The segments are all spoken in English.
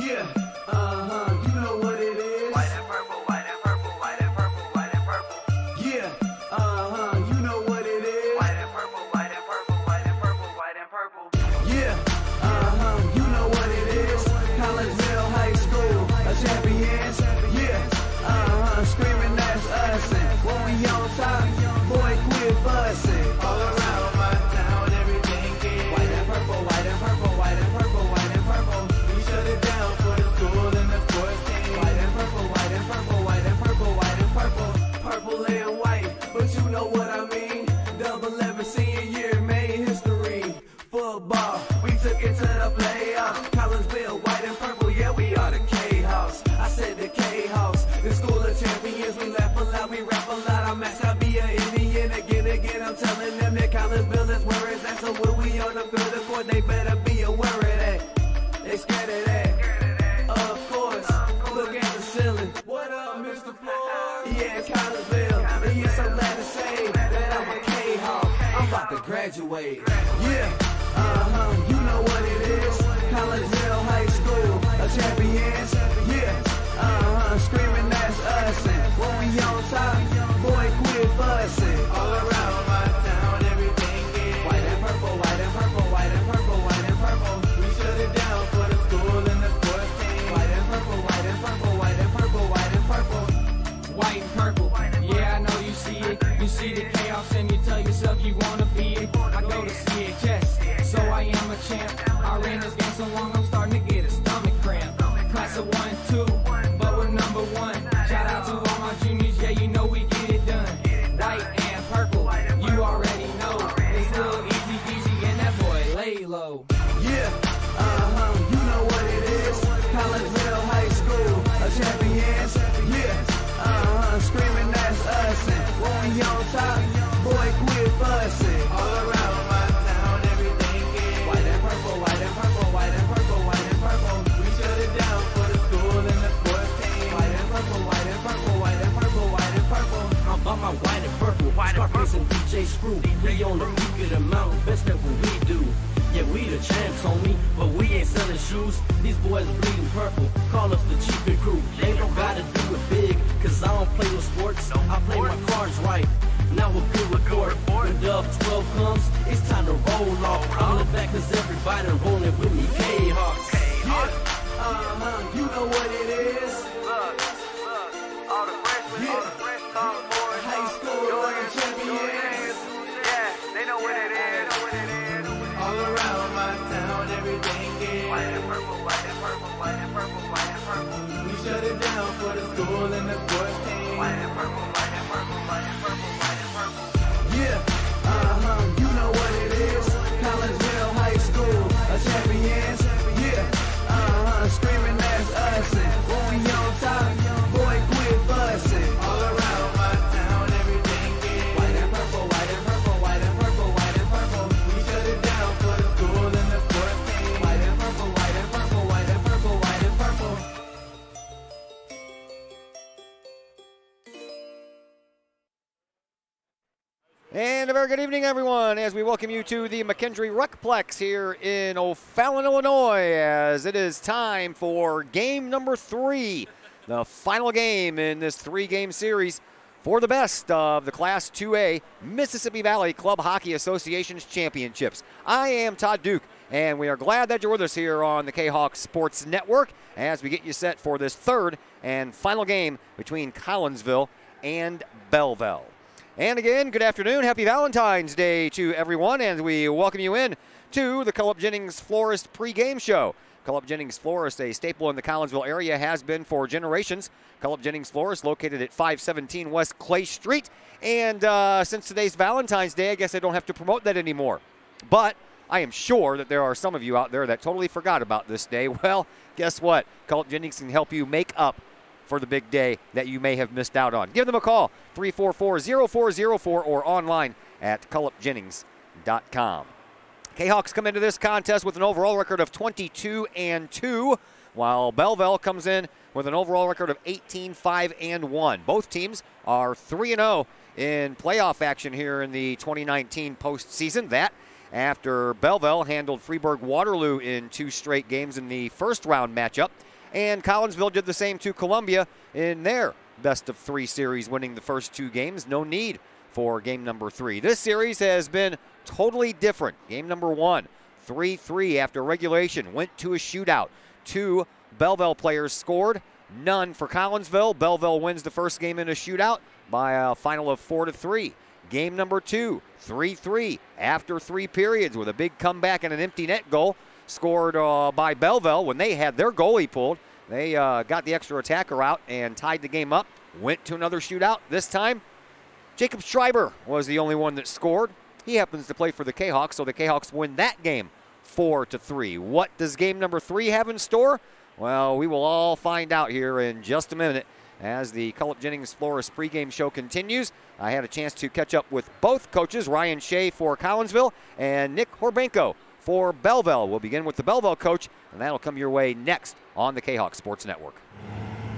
Yeah, you know what it is. White and purple, white and purple, white and purple, white and purple. Yeah, you know what it is. White and purple, white and purple, white and purple, white and purple. Yeah, you know what it is. Collinsville High School, a champions. Yeah, screaming that's us. And when we on top, boy, quit fussing. All around my town, everything is white and purple, white and purple, white and purple, white and purple. We shut it down for the school and the sports team. White and purple, white and purple, white and purple, white and purple. Purple and white, but you know what I mean. Double 11 senior year made history. Football, we took it to the playoffs. Collinsville, white and purple, yeah, we are the Kahoks. I said the Kahoks, the school of champions. We laugh a lot, we rap a lot. I'm asked to be an Indian again. I'm telling them that Collinsville is where it's at. So when we on the field of court, they better be aware of that. They scared of that. Of course, look at the ceiling. What up, Mr. Floyd? Yeah, it's Collinsville. And yes, I'm glad to say that I'm a Kahok. I'm about to graduate. Yeah, you know what it is. Collinsville High School, a champions. Yeah, screaming that's us. And when we on top, boy, quit fussing. All around my town, everything is white and purple, white and purple, white and purple, white and purple. We shut it down for the school and the sports team. White and purple, white and purple, white and purple, white and purple. White and purple, yeah, I know you see it. You see the chaos and you tell yourself you wanna be it. I go to CHS, so I am a champ. I ran this game so long, I'm starting to get a stomach cramp. Class of 1 and 2, but we're number 1. Shout out to all my juniors, yeah, you know we get it done. White and purple, you already know. It's little easy peasy and that boy lay low. Yeah, you know what it is. Collinsville High School, a champions. Yeah, screaming that's us. And when we on top, boy, quit fussing. All around my town, everything is white and purple, white and purple, white and purple, white and purple. We shut it down for the school and the sports team. White and purple, white and purple, white and purple, white and purple. I'm about my white and purple, Scarface and DJ Screw. We on the peak of the mountain, best at what we do. Yeah, we the champs, homie, but we ain't selling shoes. These boys bleeding purple, call us the cheapin' crew. They don't gotta do it big, cause I don't play with sports. I play my cards right, now a good report. When Dub 12 comes, it's time to roll off. I'm the back cause everybody rolling with me, K-Hawks. Yeah, you know what it is. Look, all the freshmen, all the fresh sophomores, High school champions. yeah, they know what it is. All around my town, everything is White and purple, white and purple, white and purple, white and purple. we shut it down for the school and the sports team. White and purple, white and purple, white and purple, white and purple. Yeah, you know what it is. Collinsville High School, a champions. Yeah, screaming that's us. And when we on top, boy, quit fussing. All around my town, everything is white and purple, white and purple, white and purple, white and purple. We shut it down for the school and the sports team. White and purple, white and purple, white and purple, white and purple. And a very good evening, everyone, as we welcome you to the McKendree Ruckplex here in O'Fallon, Illinois, as it is time for game number 3, the final game in this 3-game series for the best of the Class 2A Mississippi Valley Club Hockey Association's championships. I am Todd Duke, and we are glad that you're with us here on the Kahok Sports Network as we get you set for this 3rd and final game between Collinsville and Belleville. And again, good afternoon. Happy Valentine's Day to everyone, and we welcome you in to the Culp Jennings Florist pregame show. Culp Jennings Florist, a staple in the Collinsville area, has been for generations. Culp Jennings Florist, located at 517 West Clay Street. And since today's Valentine's Day, I guess I don't have to promote that anymore. But I am sure that there are some of you out there that totally forgot about this day. Well, guess what? Culp Jennings can help you make up for the big day that you may have missed out on. Give them a call, 344-0404, or online at culpjennings.com. Kahawks come into this contest with an overall record of 22-2, while Belleville comes in with an overall record of 18-5-1. Both teams are 3-0 in playoff action here in the 2019 postseason. That after Belleville handled Freeburg Waterloo in 2 straight games in the first round matchup. And Collinsville did the same to Columbia in their best-of-3 series, winning the first 2 games. No need for game number 3. This series has been totally different. Game number 1, 3-3 after regulation, went to a shootout. 2 Belleville players scored, none for Collinsville. Belleville wins the first game in a shootout by a final of 4-3. Game number 2, 3-3 after 3 periods with a big comeback and an empty net goal scored by Belleville when they had their goalie pulled. They got the extra attacker out and tied the game up. Went to another shootout. This time, Jacob Schreiber was the only one that scored. He happens to play for the Kahoks, so the Kahoks win that game 4-3. What does game number 3 have in store? Well, we will all find out here in just a minute as the Collinsville Jennings Florist pregame show continues. I had a chance to catch up with both coaches, Ryan Shea for Collinsville and Nick Horbenko for Belleville. We'll begin with the Belleville coach, and that'll come your way next on the Kahok Sports Network.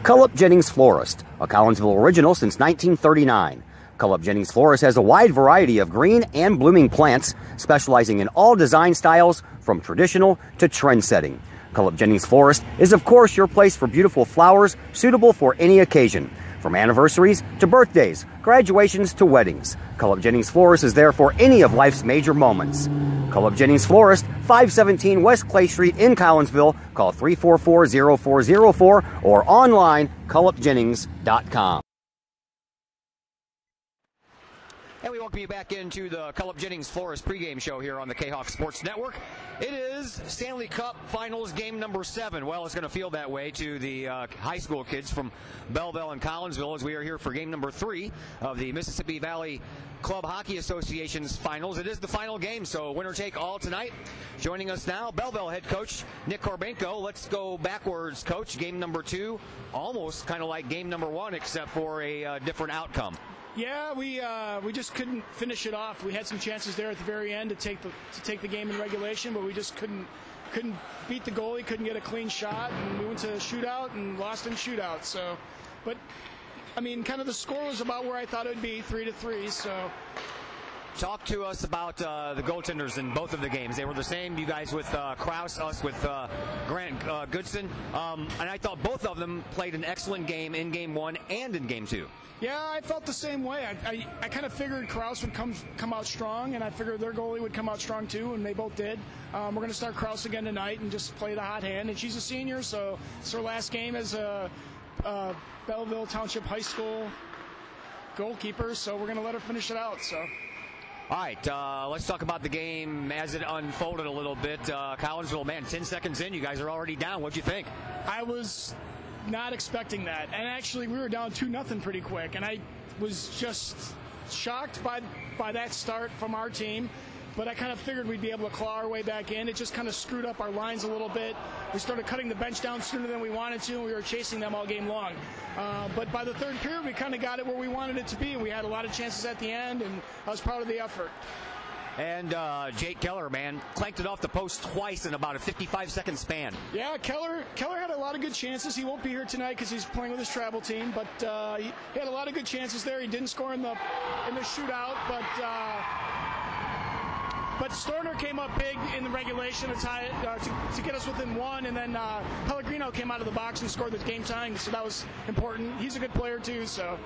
Collinsville Jennings Florist, a Collinsville original since 1939. Collinsville Jennings Florist has a wide variety of green and blooming plants, specializing in all design styles from traditional to trend-setting. Collinsville Jennings Florist is, of course, your place for beautiful flowers suitable for any occasion. From anniversaries to birthdays, graduations to weddings, Collinsville Jennings Florist is there for any of life's major moments. Collinsville Jennings Florist, 517 West Clay Street in Collinsville. Call 344-0404 or online, collinsvillejennings.com. And we welcome you back into the Collinsville Jennings Florist pregame show here on the Kahok Sports Network. It is Stanley Cup Finals game number 7. Well, it's going to feel that way to the high school kids from Belleville and Collinsville as we are here for game number 3 of the Mississippi Valley Club Hockey Association's finals. It is the final game, so winner take all tonight. Joining us now, Belleville head coach Nick Horbenko. Let's go backwards, coach. Game number 2, almost kind of like game number 1, except for a different outcome. Yeah, we just couldn't finish it off. We had some chances there at the very end to take the game in regulation, but we just couldn't beat the goalie, couldn't get a clean shot, and we went to a shootout and lost in shootout. So, but I mean, kind of the score was about where I thought it would be, 3-3. So. Talk to us about the goaltenders in both of the games. They were the same, you guys with Kraus, us with Grant Goodson. And I thought both of them played an excellent game in game 1 and in game 2. Yeah, I felt the same way. I kind of figured Kraus would come out strong, and I figured their goalie would come out strong too, and they both did. We're going to start Kraus again tonight and just play the hot hand. And she's a senior, so it's her last game as a Belleville Township High School goalkeeper, so we're going to let her finish it out. So. All right, let's talk about the game as it unfolded a little bit. Collinsville, man, 10 seconds in, you guys are already down. What'd you think? I was not expecting that. And actually, we were down 2-0 pretty quick. And I was just shocked by that start from our team. But I kind of figured we'd be able to claw our way back in. It just kind of screwed up our lines a little bit. We started cutting the bench down sooner than we wanted to, and we were chasing them all game long. But by the third period, we kind of got it where we wanted it to be. We had a lot of chances at the end, and I was proud of the effort. And Jake Keller, man, clanked it off the post twice in about a 55-second span. Yeah, Keller had a lot of good chances. He won't be here tonight because he's playing with his travel team, but he had a lot of good chances there. He didn't score in the shootout, but Storner came up big in the regulation to tie it, to get us within 1, and then Pellegrino came out of the box and scored the game tying, so that was important. He's a good player too, so.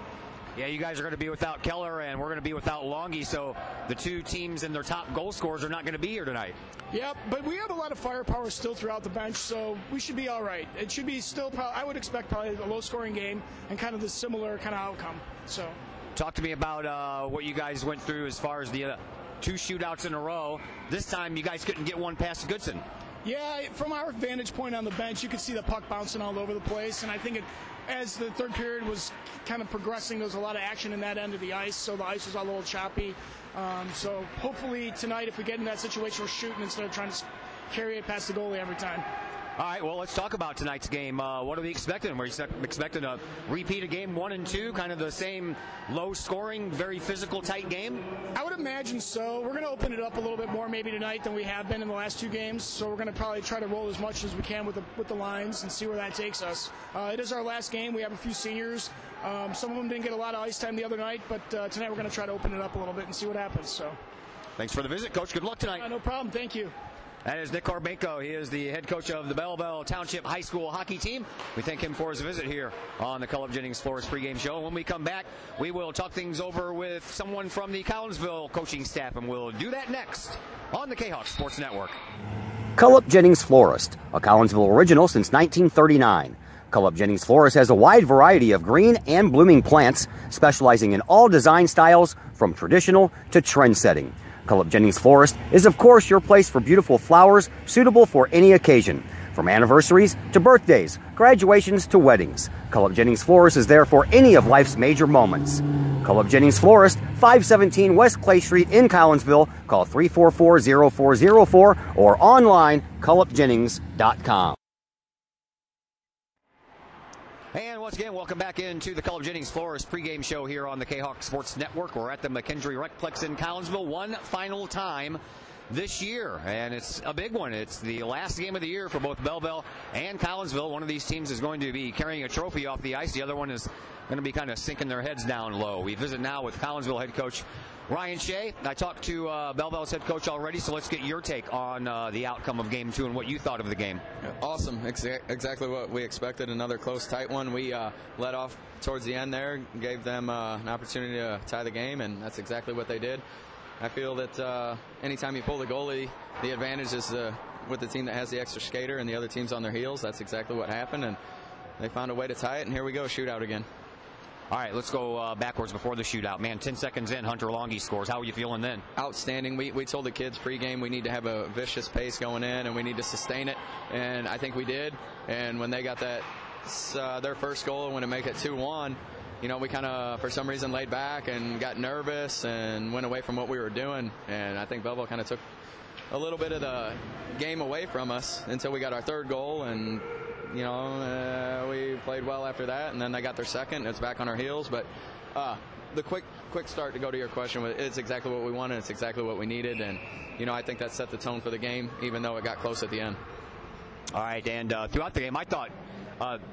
Yeah, you guys are going to be without Keller, and we're going to be without Longy, so the two teams and their top goal scorers are not going to be here tonight. Yep, but we have a lot of firepower still throughout the bench, so we should be all right. It should be still, I would expect probably a low-scoring game and kind of the similar kind of outcome. So. Talk to me about what you guys went through as far as the 2 shootouts in a row. This time you guys couldn't get one past Goodson. Yeah, from our vantage point on the bench, you could see the puck bouncing all over the place, and I think as the third period was kind of progressing, there was a lot of action in that end of the ice, so the ice was all a little choppy. So hopefully tonight, if we get in that situation, we're shooting instead of trying to carry it past the goalie every time. All right, well, let's talk about tonight's game. What are we expecting? We're expecting a repeat of game 1 and 2, kind of the same low-scoring, very physical, tight game? I would imagine so. We're going to open it up a little bit more maybe tonight than we have been in the last 2 games, so we're going to probably try to roll as much as we can with the lines and see where that takes us. It is our last game. We have a few seniors. Some of them didn't get a lot of ice time the other night, but tonight we're going to try to open it up a little bit and see what happens. So, thanks for the visit, Coach. Good luck tonight. No problem. Thank you. That is Nick Korbenko. He is the head coach of the Belleville Township High School hockey team. We thank him for his visit here on the Collinsville Jennings Flores pregame show. When we come back, we will talk things over with someone from the Collinsville coaching staff, and we'll do that next on the Kahoks Sports Network. Collinsville Jennings Florist, a Collinsville original since 1939. Collinsville Jennings Florist has a wide variety of green and blooming plants, specializing in all design styles from traditional to trend-setting. Collinsville Jennings Florist is, of course, your place for beautiful flowers suitable for any occasion. From anniversaries to birthdays, graduations to weddings, Collinsville Jennings Florist is there for any of life's major moments. Collinsville Jennings Florist, 517 West Clay Street in Collinsville. Call 344-0404 or online, collinsvillejennings.com. And once again, welcome back into the Collinsville Jennings Florist pregame show here on the Kahoks Sports Network. We're at the McKendree Recplex in Collinsville one final time this year, and it's a big one. It's the last game of the year for both Belleville and Collinsville. One of these teams is going to be carrying a trophy off the ice. The other one is going to be kind of sinking their heads down low. We visit now with Collinsville head coach Ryan Shea. I talked to Belleville's head coach already, so let's get your take on the outcome of Game 2 and what you thought of the game. Awesome. Exactly what we expected. Another close, tight one. We let off towards the end there, gave them an opportunity to tie the game, and that's exactly what they did. I feel that anytime you pull the goalie, the advantage is with the team that has the extra skater and the other team's on their heels. That's exactly what happened, and they found a way to tie it, and here we go, shootout again. All right, let's go backwards before the shootout. Man, 10 seconds in, Hunter Longy scores. How are you feeling then? Outstanding. We told the kids pregame we need to have a vicious pace going in, and we need to sustain it, and I think we did. And when they got that their first goal, when to make it 2-1, you know, we kind of, for some reason, laid back and got nervous and went away from what we were doing. And I think Belleville kind of took a little bit of the game away from us until we got our third goal, and you know, we played well after that, and then they got their second. It's back on our heels, but the quick start, to go to your question, it's exactly what we wanted. It's exactly what we needed, and you know, I think that set the tone for the game, even though it got close at the end. All right, and throughout the game, I thought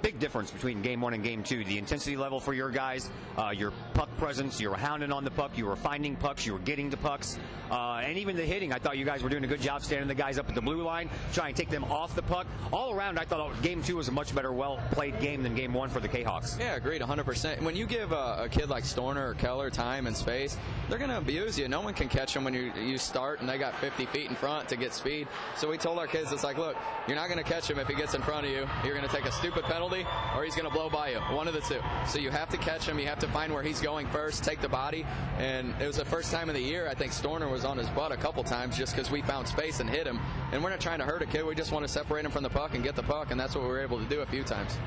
big difference between Game 1 and Game 2. The intensity level for your guys, your puck presence, you were hounding on the puck, you were finding pucks, you were getting to pucks, and even the hitting. I thought you guys were doing a good job standing the guys up at the blue line, trying to take them off the puck. All around, I thought Game 2 was a much better, well-played game than Game 1 for the Kahawks. Yeah, agreed, 100%. When you give a kid like Storner or Keller time and space, they're going to abuse you. No one can catch them when you start and they got 50 feet in front to get speed. So we told our kids, it's like, look, you're not going to catch him if he gets in front of you. You're going to take a stupid penalty, or he's going to blow by you, one of the two. So you have to catch him. You have to find where he's going first, take the body. And it was the first time of the year I think Storner was on his butt a couple times just because we found space and hit him. And we're not trying to hurt a kid. We just want to separate him from the puck and get the puck, and that's what we were able to do a few times.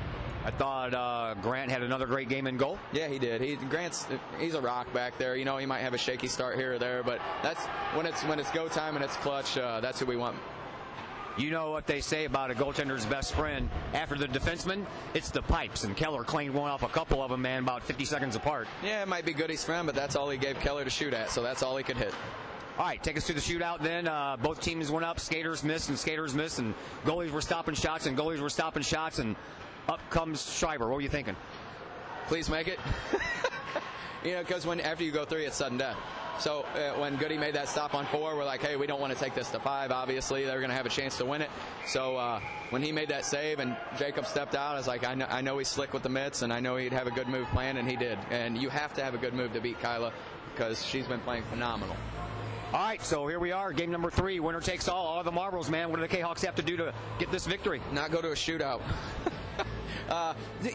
I thought Grant had another great game in goal. Yeah, he did. He's a rock back there. You know, he might have a shaky start here or there, but that's when it's go time and it's clutch. That's who we want. You know what they say about a goaltender's best friend. After the defenseman, it's the pipes, and Keller cleaned one off a couple of them, man, about 50 seconds apart. Yeah, it might be Goody's friend, but that's all he gave Keller to shoot at, so that's all he could hit. All right, take us to the shootout then. Both teams went up, skaters missed, and goalies were stopping shots, and up comes Schreiber. What were you thinking? Please make it. You know, because after you go 3, it's sudden death. So when Goody made that stop on 4, we're like, hey, we don't want to take this to 5. Obviously, they're going to have a chance to win it. So when he made that save and Jacob stepped out, I was like, I know he's slick with the mitts, and I know he'd have a good move planned, and he did. And you have to have a good move to beat Kyla because she's been playing phenomenal. All right, so here we are, game number 3. Winner takes all the marbles, man. What do the Kahawks have to do to get this victory? Not go to a shootout.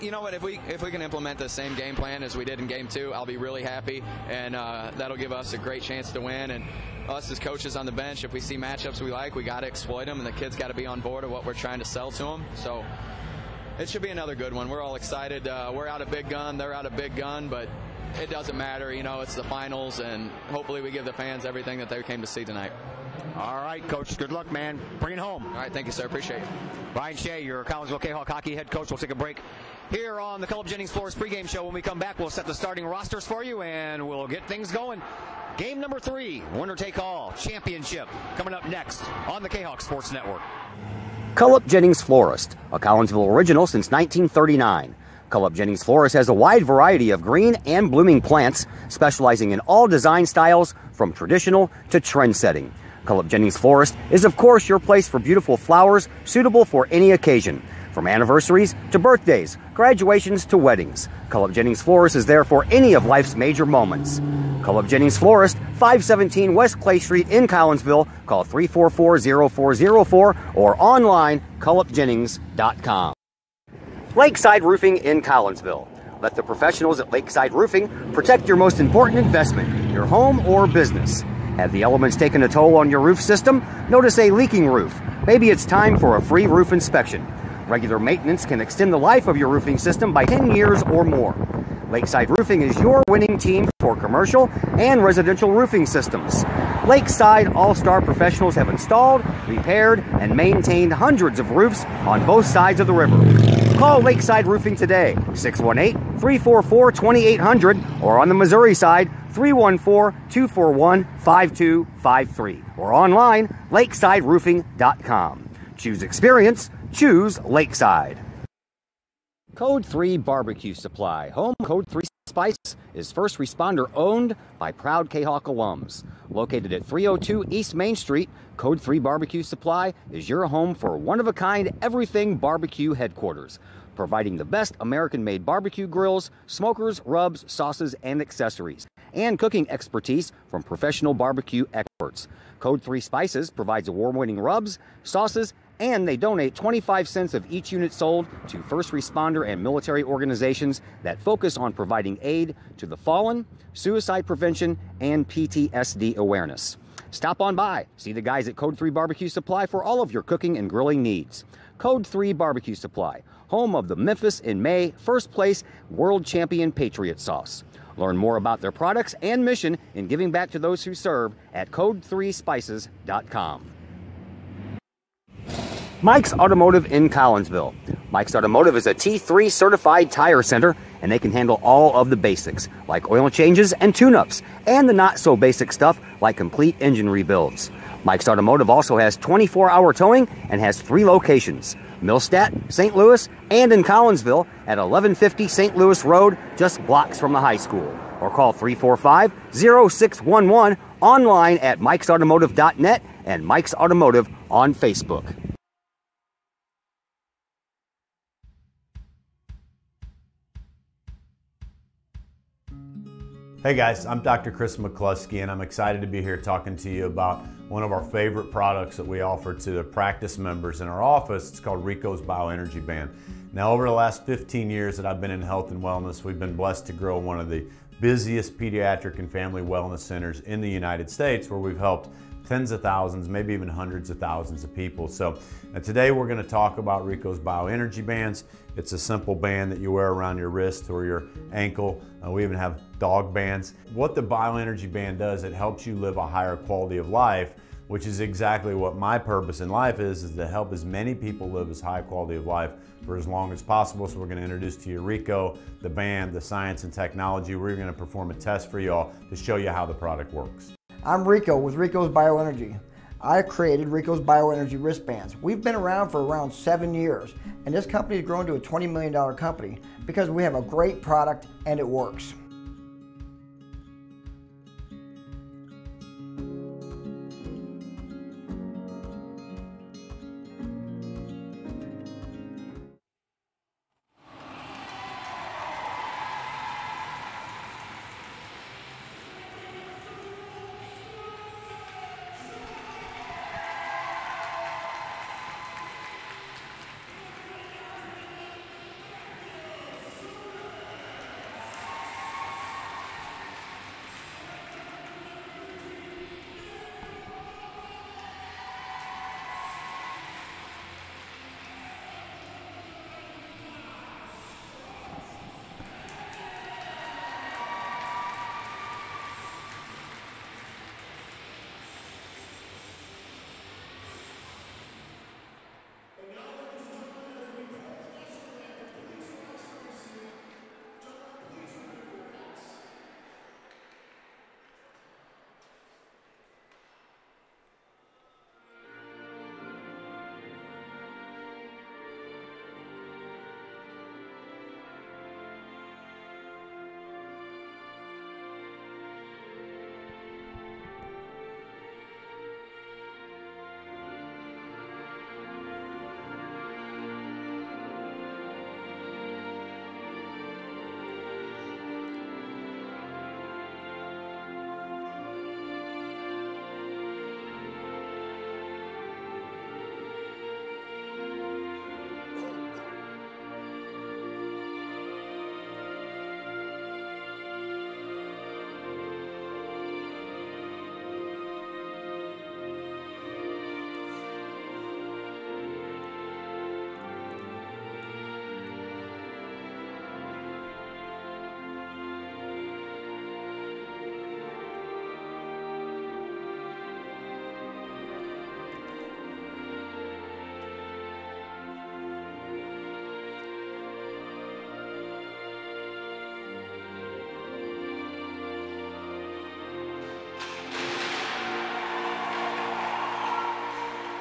You know what? If we can implement the same game plan as we did in Game 2, I'll be really happy, and that'll give us a great chance to win. And us as coaches on the bench, if we see matchups we like, we got to exploit them, and the kids got to be on board of what we're trying to sell to them. So it should be another good one. We're all excited. We're out a big gun. They're out a big gun, but it doesn't matter. You know, it's the finals, and hopefully we give the fans everything that they came to see tonight. All right, Coach. Good luck, man. Bring it home. All right, thank you, sir. Appreciate it. Ryan Shea, your Collinsville Kahawk hockey head coach. We'll take a break here on the Collinsville Jennings Flores pregame show. When we come back, we'll set the starting rosters for you, and we'll get things going. Game number 3, winner take all championship, coming up next on the Kahok Sports Network. Collinsville Jennings Florist, a Collinsville original since 1939. Collinsville Jennings Florist has a wide variety of green and blooming plants, specializing in all design styles from traditional to trend-setting. Cullip Jennings Florist is, of course, your place for beautiful flowers suitable for any occasion. From anniversaries to birthdays, graduations to weddings, Cullip Jennings Florist is there for any of life's major moments. Cullip Jennings Florist, 517 West Clay Street in Collinsville. Call 344-0404 or online, cullipjennings.com. Lakeside Roofing in Collinsville. Let the professionals at Lakeside Roofing protect your most important investment, your home or business. Have the elements taken a toll on your roof system? Notice a leaking roof? Maybe it's time for a free roof inspection. Regular maintenance can extend the life of your roofing system by 10 years or more. Lakeside Roofing is your winning team for commercial and residential roofing systems. Lakeside All-Star professionals have installed, repaired, and maintained hundreds of roofs on both sides of the river. Call Lakeside Roofing today, 618-344-2800, or on the Missouri side, 314-241-5253, or online, lakesideroofing.com. Choose experience, choose Lakeside. Code 3 Barbecue Supply, home Code 3 Spice, is first responder owned by proud Kahok alums. Located at 302 East Main Street, Code 3 Barbecue Supply is your home for one-of-a-kind everything barbecue headquarters, providing the best American-made barbecue grills, smokers, rubs, sauces, and accessories, and cooking expertise from professional barbecue experts. Code 3 Spices provides award-winning rubs, sauces, and they donate 25 cents of each unit sold to first responder and military organizations that focus on providing aid to the fallen, suicide prevention, and PTSD awareness. Stop on by, see the guys at Code 3 Barbecue Supply for all of your cooking and grilling needs. Code 3 Barbecue Supply, home of the Memphis in May first place world champion Patriot sauce. Learn more about their products and mission in giving back to those who serve at code3spices.com. Mike's Automotive in Collinsville. Mike's Automotive is a T3 certified tire center, and they can handle all of the basics, like oil changes and tune-ups, and the not-so-basic stuff like complete engine rebuilds. Mike's Automotive also has 24-hour towing and has 3 locations, Millstadt, St. Louis, and in Collinsville at 1150 St. Louis Road, just blocks from the high school. Or call 345-0611 online at mikesautomotive.net and Mike's Automotive on Facebook. Hey guys, I'm Dr. Chris McCluskey, and I'm excited to be here talking to you about one of our favorite products that we offer to the practice members in our office. It's called Rico's Bioenergy Band. Now, over the last 15 years that I've been in health and wellness, we've been blessed to grow one of the busiest pediatric and family wellness centers in the United States, where we've helped tens of thousands, maybe even hundreds of thousands of people. So today we're going to talk about Rico's Bioenergy Bands. It's a simple band that you wear around your wrist or your ankle. We even have dog bands. What the Bioenergy Band does, it helps you live a higher quality of life, which is exactly what my purpose in life is to help as many people live as high quality of life for as long as possible. So we're going to introduce to you Rico, the band, the science and technology. We're going to perform a test for y'all to show you how the product works. I'm Rico with Rico's Bioenergy. I created Rico's Bioenergy wristbands. We've been around for around 7 years, and this company has grown to a $20 million company because we have a great product and it works.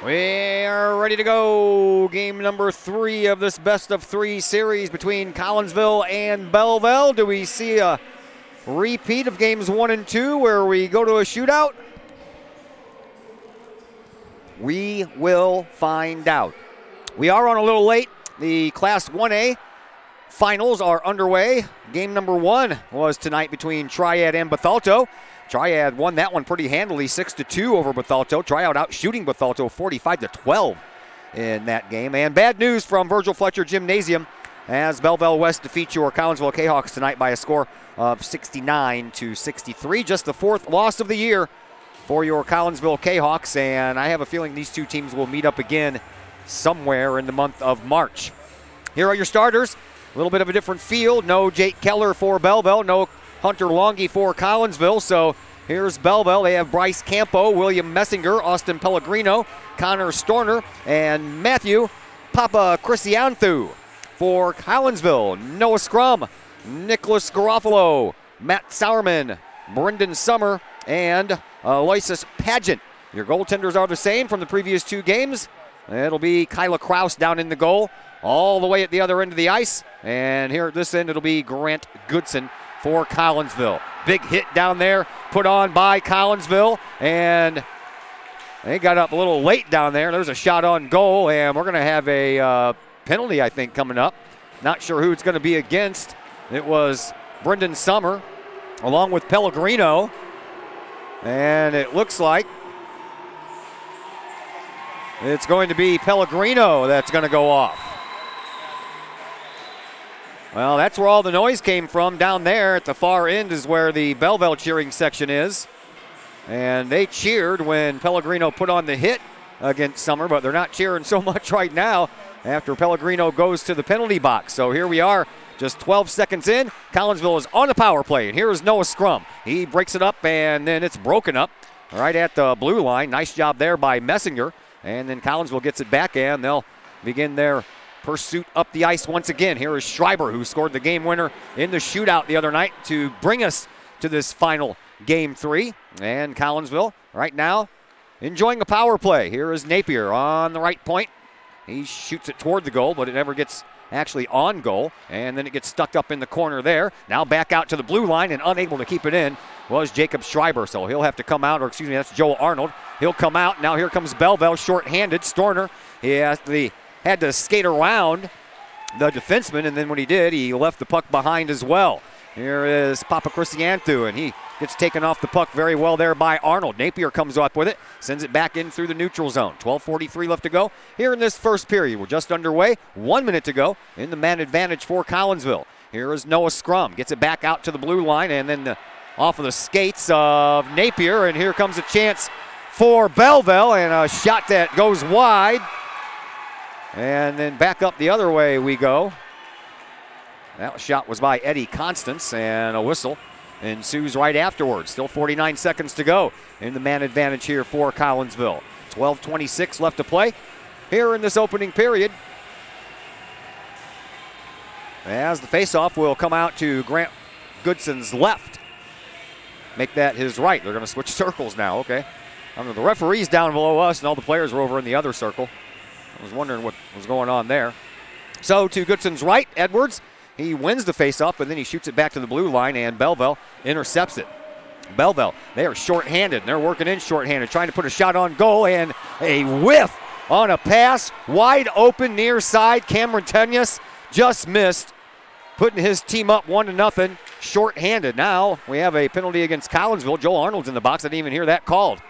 We are ready to go. Game number 3 of this best of 3 series between Collinsville and Belleville. Do we see a repeat of games 1 and 2 where we go to a shootout? We will find out. We are on a little late. The Class 1A finals are underway. Game number 1 was tonight between Triad and Bethalto. Triad won that one pretty handily, 6-2 over Bethalto. Triad out shooting Bethalto 45-12 in that game. And bad news from Virgil Fletcher Gymnasium as Belleville West defeats your Collinsville Kahawks tonight by a score of 69-63. Just the 4th loss of the year for your Collinsville Kahawks, and I have a feeling these two teams will meet up again somewhere in the month of March. Here are your starters. A little bit of a different field. No Jake Keller for Belleville. No Hunter Longy for Collinsville. So here's Belleville. They have Bryce Campo, William Messinger, Austin Pellegrino, Connor Storner, and Matthew Papacrisianthou. For Collinsville, Noah Scrum, Nicholas Garofalo, Matt Sauerman, Brendan Summer, and Aloysius Pageant. Your goaltenders are the same from the previous 2 games. It'll be Kyla Kraus down in the goal, all the way at the other end of the ice. And here at this end, it'll be Grant Goodson for Collinsville. Big hit down there put on by Collinsville, and they got up a little late down there. There's a shot on goal, and we're going to have a penalty, I think, coming up. Not sure who it's going to be against. It was Brendan Summer along with Pellegrino, and it looks like it's going to be Pellegrino that's going to go off. Well, that's where all the noise came from. Down there at the far end is where the Belleville cheering section is. And they cheered when Pellegrino put on the hit against Summer, but they're not cheering so much right now after Pellegrino goes to the penalty box. So here we are, just 12 seconds in. Collinsville is on the power play, and here is Noah Scrum. He breaks it up, and then it's broken up right at the blue line. Nice job there by Messinger. And then Collinsville gets it back, and they'll begin their pursuit up the ice once again. Here is Schreiber, who scored the game winner in the shootout the other night to bring us to this final game 3. And Collinsville right now enjoying a power play. Here is Napier on the right point. He shoots it toward the goal, but it never gets actually on goal. And then it gets stuck up in the corner there. Now back out to the blue line, and unable to keep it in was Jacob Schreiber. So he'll have to come out, or excuse me, that's Joel Arnold. He'll come out. Now here comes Belleville short-handed. Storner, he had to skate around the defenseman, and then when he did, he left the puck behind as well. Here is Papacrisianthou, and he gets taken off the puck very well there by Arnold. Napier comes up with it, sends it back in through the neutral zone. 12:43 left to go here in this first period. We're just underway. 1 minute to go in the man advantage for Collinsville. Here is Noah Scrum, gets it back out to the blue line, and then off of the skates of Napier, and here comes a chance for Belleville, and a shot that goes wide. And then back up the other way we go. That shot was by Eddie Constance, and a whistle ensues right afterwards. Still 49 seconds to go in the man advantage here for Collinsville. 12:26 left to play here in this opening period. As the faceoff will come out to Grant Goodson's left. Make that his right. They're going to switch circles now, okay. I don't know, the referee's down below us, and all the players are over in the other circle. I was wondering what was going on there. So to Goodson's right, Edwards. He wins the faceoff, but then he shoots it back to the blue line, and Belleville intercepts it. Belleville, they are shorthanded, and they're working in shorthanded, trying to put a shot on goal, and a whiff on a pass, wide open near side. Cameron Tenyas just missed, putting his team up 1-0, shorthanded. Now we have a penalty against Collinsville. Joel Arnold's in the box. I didn't even hear that called.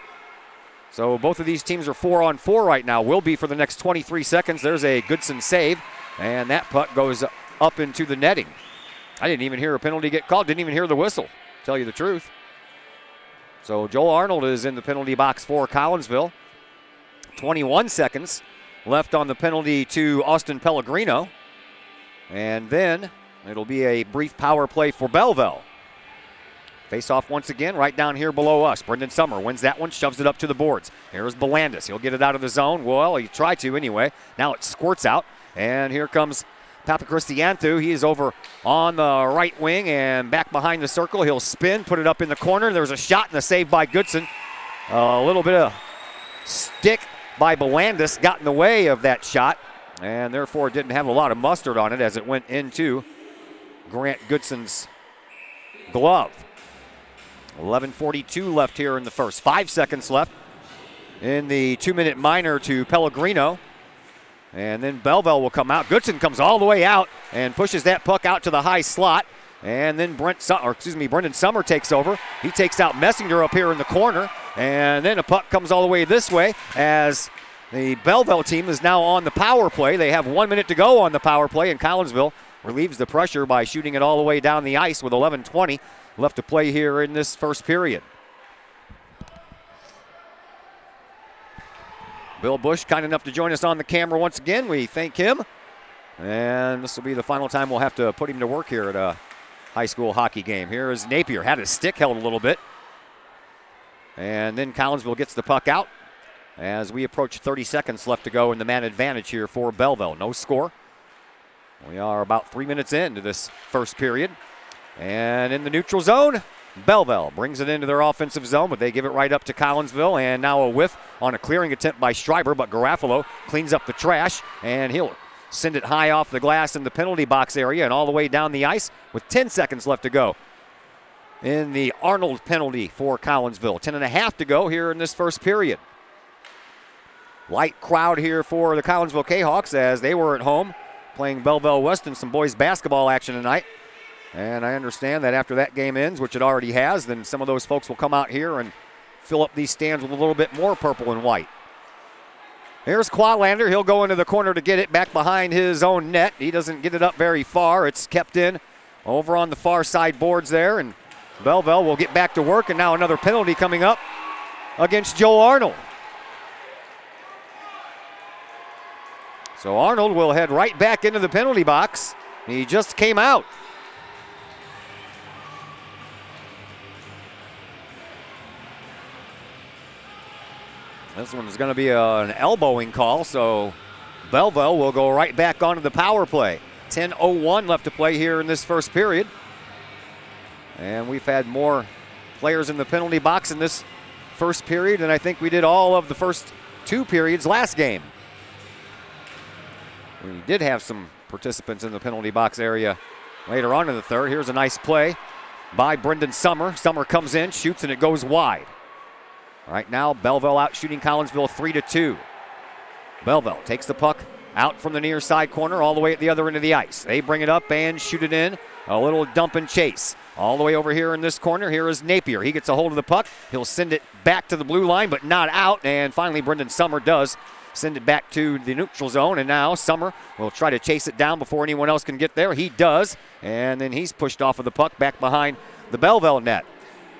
So both of these teams are 4-on-4 right now. Will be for the next 23 seconds. There's a Goodson save, and that puck goes up into the netting. I didn't even hear a penalty get called. Didn't even hear the whistle, tell you the truth. So Joel Arnold is in the penalty box for Collinsville. 21 seconds left on the penalty to Austin Pellegrino. And then it'll be a brief power play for Belleville. Face off once again right down here below us. Brendan Summer wins that one, shoves it up to the boards. Here's Belandis. He'll get it out of the zone. Well, he tried to anyway. Now it squirts out. And here comes Papacrisianthou. He is over on the right wing and back behind the circle. He'll spin, put it up in the corner. There's a shot and a save by Goodson. A little bit of stick by Belandis got in the way of that shot, and therefore didn't have a lot of mustard on it as it went into Grant Goodson's glove. 11:42 left here in the first. 5 seconds left in the 2-minute minor to Pellegrino. And then Belleville will come out. Goodson comes all the way out and pushes that puck out to the high slot. And then Brendan Summer takes over. He takes out Messinger up here in the corner. And then a puck comes all the way this way as the Belleville team is now on the power play. They have 1 minute to go on the power play, and Collinsville relieves the pressure by shooting it all the way down the ice with 11:20 left to play here in this first period. Bill Bush, kind enough to join us on the camera once again. We thank him. And this will be the final time we'll have to put him to work here at a high school hockey game. Here is Napier, had his stick held a little bit. And then Collinsville gets the puck out as we approach 30 seconds left to go in the man advantage here for Belleville. No score. We are about 3 minutes into this first period. And in the neutral zone, Belleville brings it into their offensive zone, but they give it right up to Collinsville, and now a whiff on a clearing attempt by Schreiber, but Garofalo cleans up the trash, and he'll send it high off the glass in the penalty box area and all the way down the ice with 10 seconds left to go in the Arnold penalty for Collinsville. 10.5 to go here in this first period. Light crowd here for the Collinsville Kahawks as they were at home playing Belleville West in some boys basketball action tonight. And I understand that after that game ends, which it already has, then some of those folks will come out here and fill up these stands with a little bit more purple and white. Here's Quadlander. He'll go into the corner to get it back behind his own net. He doesn't get it up very far. It's kept in over on the far side boards there, and Belleville will get back to work, and now another penalty coming up against Joe Arnold. So Arnold will head right back into the penalty box. He just came out. This one is going to be an elbowing call, so Belleville will go right back onto the power play. 10:01 left to play here in this first period. And we've had more players in the penalty box in this first period than I think we did all of the first 2 periods last game. We did have some participants in the penalty box area later on in the third. Here's a nice play by Brendan Summer. Summer comes in, shoots, and it goes wide. Right now, Belleville out shooting Collinsville 3-2. Belleville takes the puck out from the near side corner all the way at the other end of the ice. They bring it up and shoot it in. A little dump and chase. All the way over here in this corner, here is Napier. He gets a hold of the puck. He'll send it back to the blue line, but not out. And finally, Brendan Summer does send it back to the neutral zone. And now Summer will try to chase it down before anyone else can get there. He does. And then he's pushed off of the puck back behind the Belleville net.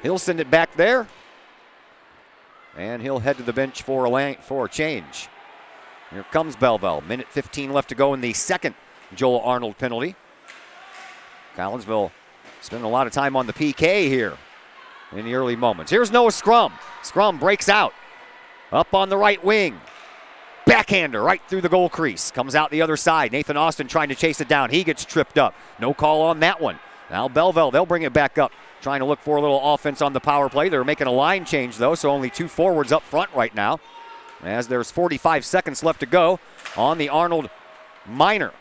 He'll send it back there. And he'll head to the bench for a change. Here comes Belleville. Minute 15 left to go in the second Joel Arnold penalty. Collinsville spending a lot of time on the PK here in the early moments. Here's Noah Scrum. Scrum breaks out. Up on the right wing. Backhander right through the goal crease. Comes out the other side. Nathan Austin trying to chase it down. He gets tripped up. No call on that one. Now Belleville, they'll bring it back up. Trying to look for a little offense on the power play. They're making a line change, though, so only 2 forwards up front right now. As there's 45 seconds left to go on the Arnold minor.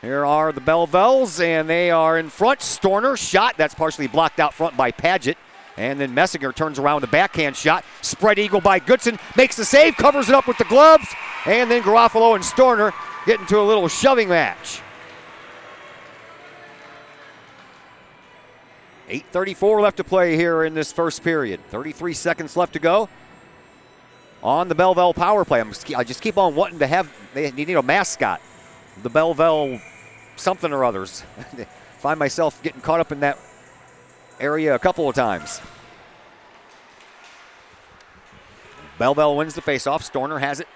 Here are the Bellevilles, and they are in front. Storner shot. That's partially blocked out front by Paget. And then Messinger turns around with a backhand shot. Spread eagle by Goodson. Makes the save, covers it up with the gloves. And then Garofalo and Storner get into a little shoving match. 8:34 left to play here in this first period. 33 seconds left to go on the Belleville power play. I just keep on wanting to have, they need a mascot. The Belleville something or others. Find myself getting caught up in that area a couple of times. Belleville wins the faceoff. Storner has it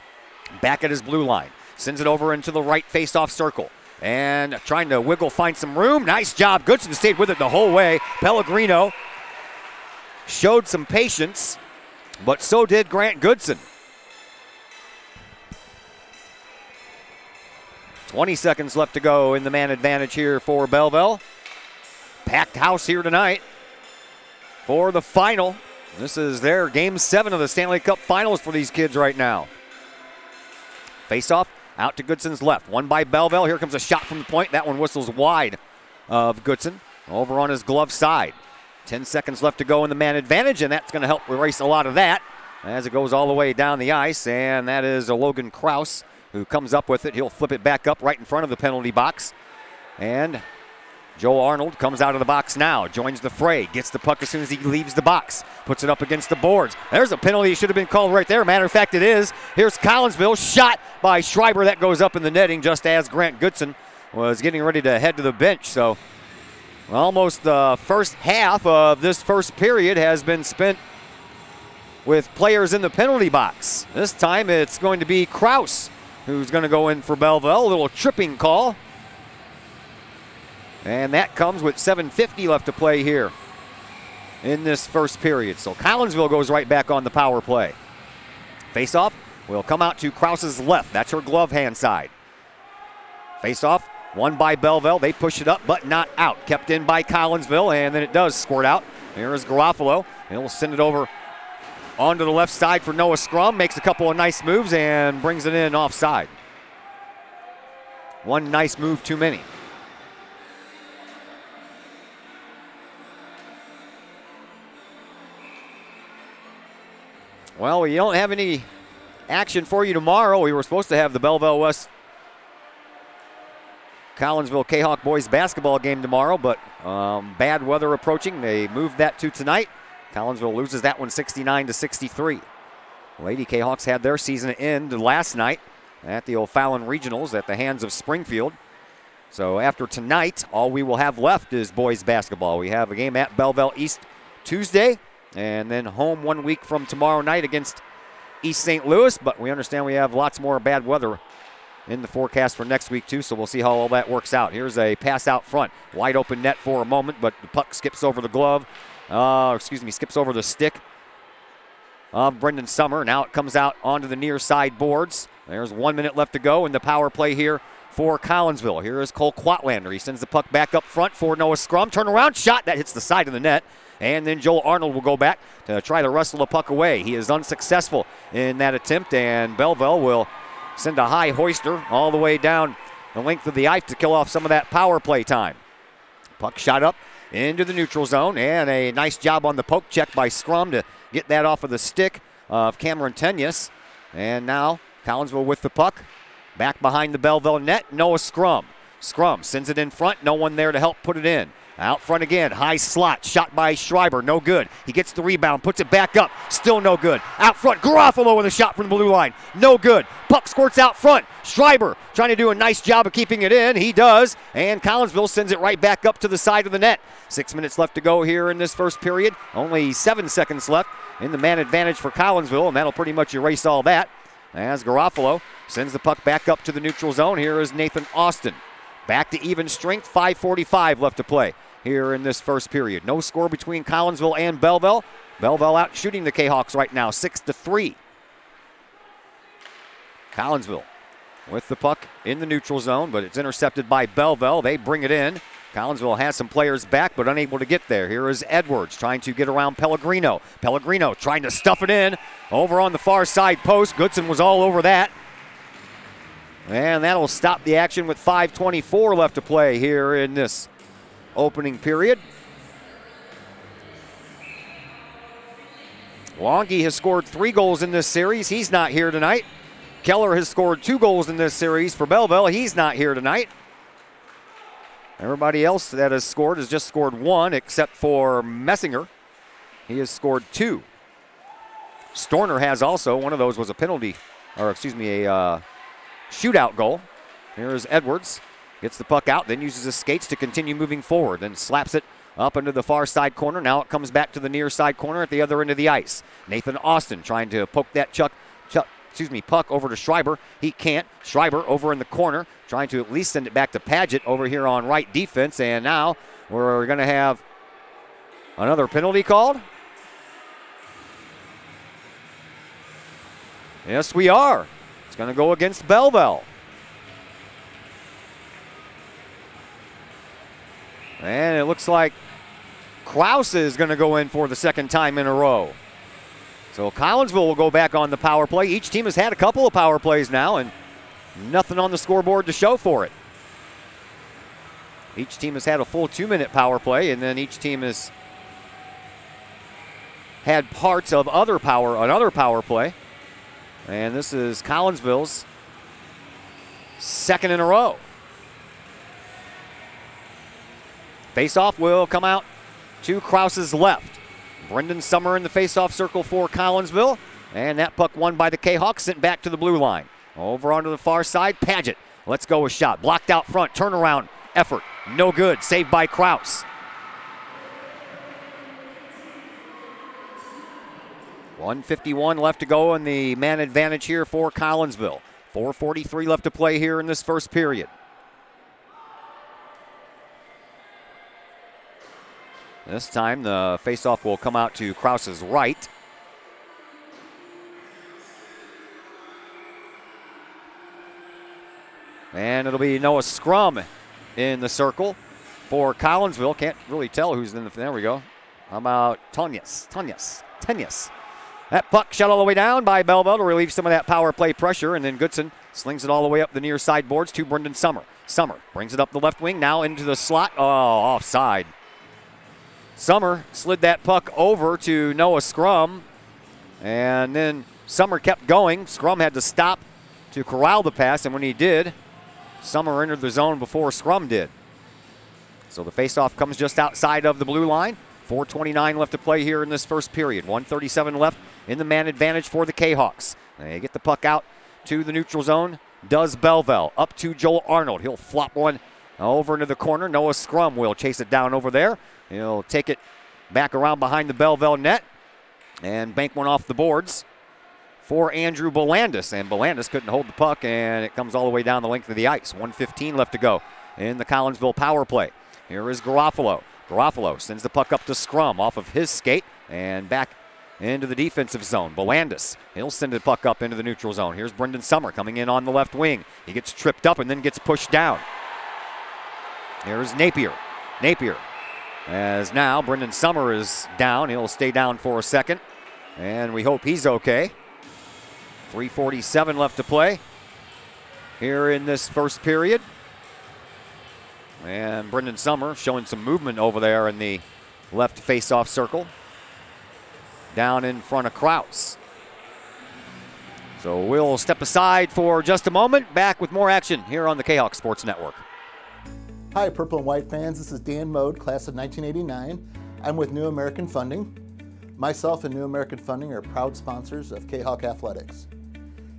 back at his blue line. Sends it over into the right faceoff circle. And trying to wiggle, find some room. Nice job. Goodson stayed with it the whole way. Pellegrino showed some patience, but so did Grant Goodson. 20 seconds left to go in the man advantage here for Belleville. Packed house here tonight for the final. This is their Game 7 of the Stanley Cup Finals for these kids right now. Face-off out to Goodson's left. One by Belleville. Here comes a shot from the point. That one whistles wide of Goodson over on his glove side. 10 seconds left to go in the man advantage, and that's going to help erase a lot of that as it goes all the way down the ice. And that is a Logan Kraus who comes up with it. He'll flip it back up right in front of the penalty box. And Joe Arnold comes out of the box now, joins the fray, gets the puck as soon as he leaves the box, puts it up against the boards. There's a penalty. It should have been called right there. Matter of fact, it is. Here's Collinsville, shot by Schreiber. That goes up in the netting just as Grant Goodson was getting ready to head to the bench. So almost the first half of this first period has been spent with players in the penalty box. This time it's going to be Kraus who's going to go in for Belleville. A little tripping call. And that comes with 7:50 left to play here in this first period. So Collinsville goes right back on the power play. Face-off will come out to Kraus's left. That's her glove hand side. Face-off, won by Belleville. They push it up, but not out. Kept in by Collinsville, and then it does squirt out. Here is Garofalo. He'll send it over onto the left side for Noah Scrum. Makes a couple of nice moves and brings it in offside. One nice move too many. Well, we don't have any action for you tomorrow. We were supposed to have the Belleville West Collinsville Kahok boys basketball game tomorrow, but bad weather approaching. They moved that to tonight. Collinsville loses that one 69-63. Lady Kahawks had their season end last night at the O'Fallon Regionals at the hands of Springfield. So after tonight, all we will have left is boys basketball. We have a game at Belleville East Tuesday, and then home 1 week from tomorrow night against East St. Louis. But we understand we have lots more bad weather in the forecast for next week too, so we'll see how all that works out. Here's a pass out front. Wide open net for a moment, but the puck skips over the glove. Skips over the stick of Brendan Summer. Now it comes out onto the near side boards. There's 1 minute left to go in the power play here for Collinsville. Here is Cole Quatlander. He sends the puck back up front for Noah Scrum. Turnaround shot. That hits the side of the net. And then Joel Arnold will go back to try to wrestle the puck away. He is unsuccessful in that attempt, and Belleville will send a high hoister all the way down the length of the ice to kill off some of that power play time. Puck shot up into the neutral zone, and a nice job on the poke check by Scrum to get that off of the stick of Cameron Tenyas. And now Collinsville with the puck. Back behind the Belleville net, Noah Scrum. Scrum sends it in front, no one there to help put it in. Out front again, high slot, shot by Schreiber, no good. He gets the rebound, puts it back up, still no good. Out front, Garofalo with a shot from the blue line, no good. Puck squirts out front, Schreiber trying to do a nice job of keeping it in, he does, and Collinsville sends it right back up to the side of the net. 6 minutes left to go here in this first period, only 7 seconds left in the man advantage for Collinsville, and that'll pretty much erase all that. As Garofalo sends the puck back up to the neutral zone, here is Nathan Austin. Back to even strength, 5:45 left to play here in this first period. No score between Collinsville and Belleville. Belleville out shooting the Kahawks right now, 6-3. Collinsville with the puck in the neutral zone, but it's intercepted by Belleville. They bring it in. Collinsville has some players back, but unable to get there. Here is Edwards trying to get around Pellegrino. Pellegrino trying to stuff it in over on the far side post. Goodson was all over that. And that'll stop the action with 5:24 left to play here in this opening period. Longy has scored 3 goals in this series. He's not here tonight. Keller has scored 2 goals in this series for Belleville. He's not here tonight. Everybody else that has scored has just scored 1, except for Messinger. He has scored 2. Storner has also. One of those was a penalty, or excuse me, a shootout goal. Here's Edwards. Gets the puck out, then uses his skates to continue moving forward, then slaps it up into the far side corner. Now it comes back to the near side corner at the other end of the ice. Nathan Austin trying to poke that puck over to Schreiber. He can't. Schreiber over in the corner, trying to at least send it back to Paget over here on right defense. And now we're going to have another penalty called. Yes, we are. It's going to go against Belleville. And it looks like Krause is going to go in for the second time in a row. So Collinsville will go back on the power play. Each team has had a couple of power plays now, and nothing on the scoreboard to show for it. Each team has had a full 2-minute power play, and then each team has had parts of another power play. And this is Collinsville's second in a row. Faceoff will come out to Krause's left. Brendan Summer in the faceoff circle for Collinsville. And that puck won by the Kahawks, sent back to the blue line. Over onto the far side, Paget. Let's go with shot. Blocked out front, turnaround effort. No good, saved by Krause. 1:51 left to go in the man advantage here for Collinsville. 4:43 left to play here in this first period. This time the faceoff will come out to Krause's right. And it'll be Noah Scrum in the circle for Collinsville. Can't really tell who's in the, there we go. How about Tenius. That puck shot all the way down by Belleville to relieve some of that power play pressure, and then Goodson slings it all the way up the near side boards to Brendan Summer. Summer brings it up the left wing, now into the slot. Oh, offside. Summer slid that puck over to Noah Scrum, and then Summer kept going. Scrum had to stop to corral the pass, and when he did, Summer entered the zone before Scrum did. So the faceoff comes just outside of the blue line. 4:29 left to play here in this first period. 1:37 left in the man advantage for the Kahawks. They get the puck out to the neutral zone. Does Belleville up to Joel Arnold. He'll flop one over into the corner. Noah Scrum will chase it down over there. He'll take it back around behind the Belleville net and bank one off the boards for Andrew Belandis. And Belandis couldn't hold the puck, and it comes all the way down the length of the ice. 1:15 left to go in the Collinsville power play. Here is Garofalo. Garofalo sends the puck up to Scrum off of his skate and back into the defensive zone. Belandis, he'll send the puck up into the neutral zone. Here's Brendan Summer coming in on the left wing. He gets tripped up and then gets pushed down. Here's Napier. As now Brendan Summer is down. He'll stay down for a second, and we hope he's okay. 3:47 left to play here in this first period. And Brendan Summer showing some movement over there in the left face-off circle. Down in front of Krause. So we'll step aside for just a moment. Back with more action here on the Kahok Sports Network. Hi, Purple and White fans. This is Dan Mode, class of 1989. I'm with New American Funding. Myself and New American Funding are proud sponsors of Kahok Athletics.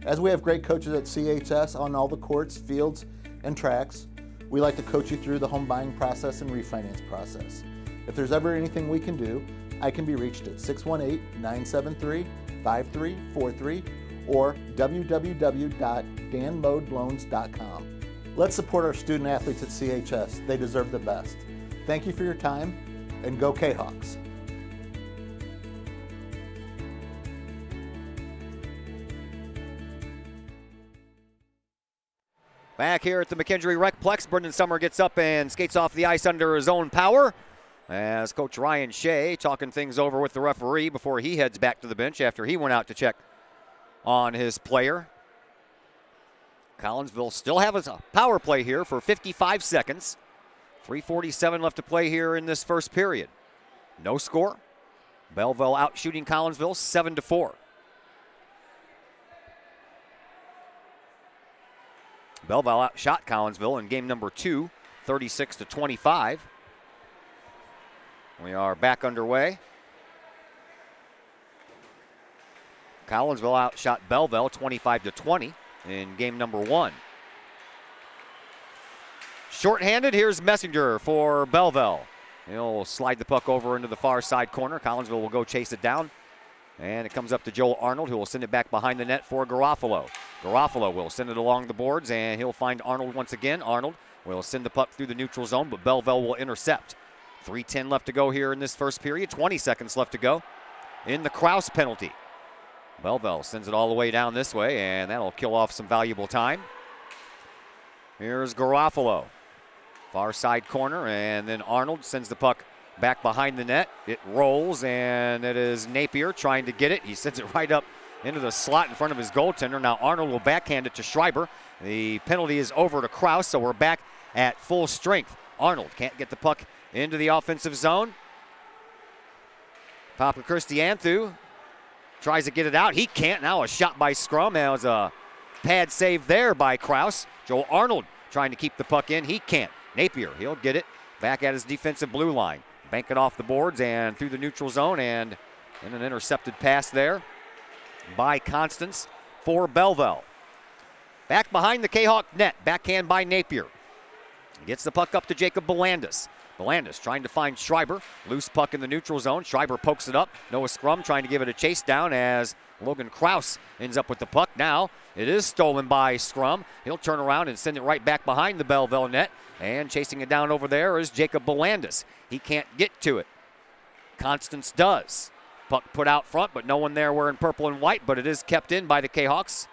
As we have great coaches at CHS on all the courts, fields, and tracks, we like to coach you through the home buying process and refinance process. If there's ever anything we can do, I can be reached at 618-973-5343 or www.danmodeloans.com. Let's support our student athletes at CHS. They deserve the best. Thank you for your time, and go Kahawks. Back here at the McKendree Recplex, Brendan Summer gets up and skates off the ice under his own power as Coach Ryan Shea talking things over with the referee before he heads back to the bench after he went out to check on his player. Collinsville still has a power play here for 55 seconds. 3:47 left to play here in this first period. No score. Belleville out shooting Collinsville 7-4. Belleville outshot Collinsville in game number 2, 36-25. We are back underway. Collinsville outshot Belleville 25-20 in game number 1. Shorthanded, here's Messenger for Belleville. He'll slide the puck over into the far side corner. Collinsville will go chase it down. And it comes up to Joel Arnold, who will send it back behind the net for Garofalo. Garofalo will send it along the boards, and he'll find Arnold once again. Arnold will send the puck through the neutral zone, but Belleville will intercept. 3:10 left to go here in this first period. 20 seconds left to go in the Krause penalty. Belleville sends it all the way down this way, and that'll kill off some valuable time. Here's Garofalo. Far side corner, and then Arnold sends the puck back behind the net. It rolls, and it is Napier trying to get it. He sends it right up into the slot in front of his goaltender. Now Arnold will backhand it to Schreiber. The penalty is over to Kraus, so we're back at full strength. Arnold can't get the puck into the offensive zone. Papa Christianthu tries to get it out. He can't. Now a shot by Scrum. That was a pad save there by Kraus. Joe Arnold trying to keep the puck in. He can't. Napier, he'll get it back at his defensive blue line. Bank it off the boards and through the neutral zone, and in an intercepted pass there by Constance for Belleville. Back behind the Kahok net. Backhand by Napier. Gets the puck up to Jacob Belandis. Belandis trying to find Schreiber. Loose puck in the neutral zone. Schreiber pokes it up. Noah Scrum trying to give it a chase down as Logan Kraus ends up with the puck. Now it is stolen by Scrum. He'll turn around and send it right back behind the Belleville net. And chasing it down over there is Jacob Belandis. He can't get to it. Constance does. Puck put out front, but no one there wearing purple and white, but it is kept in by the Kahawks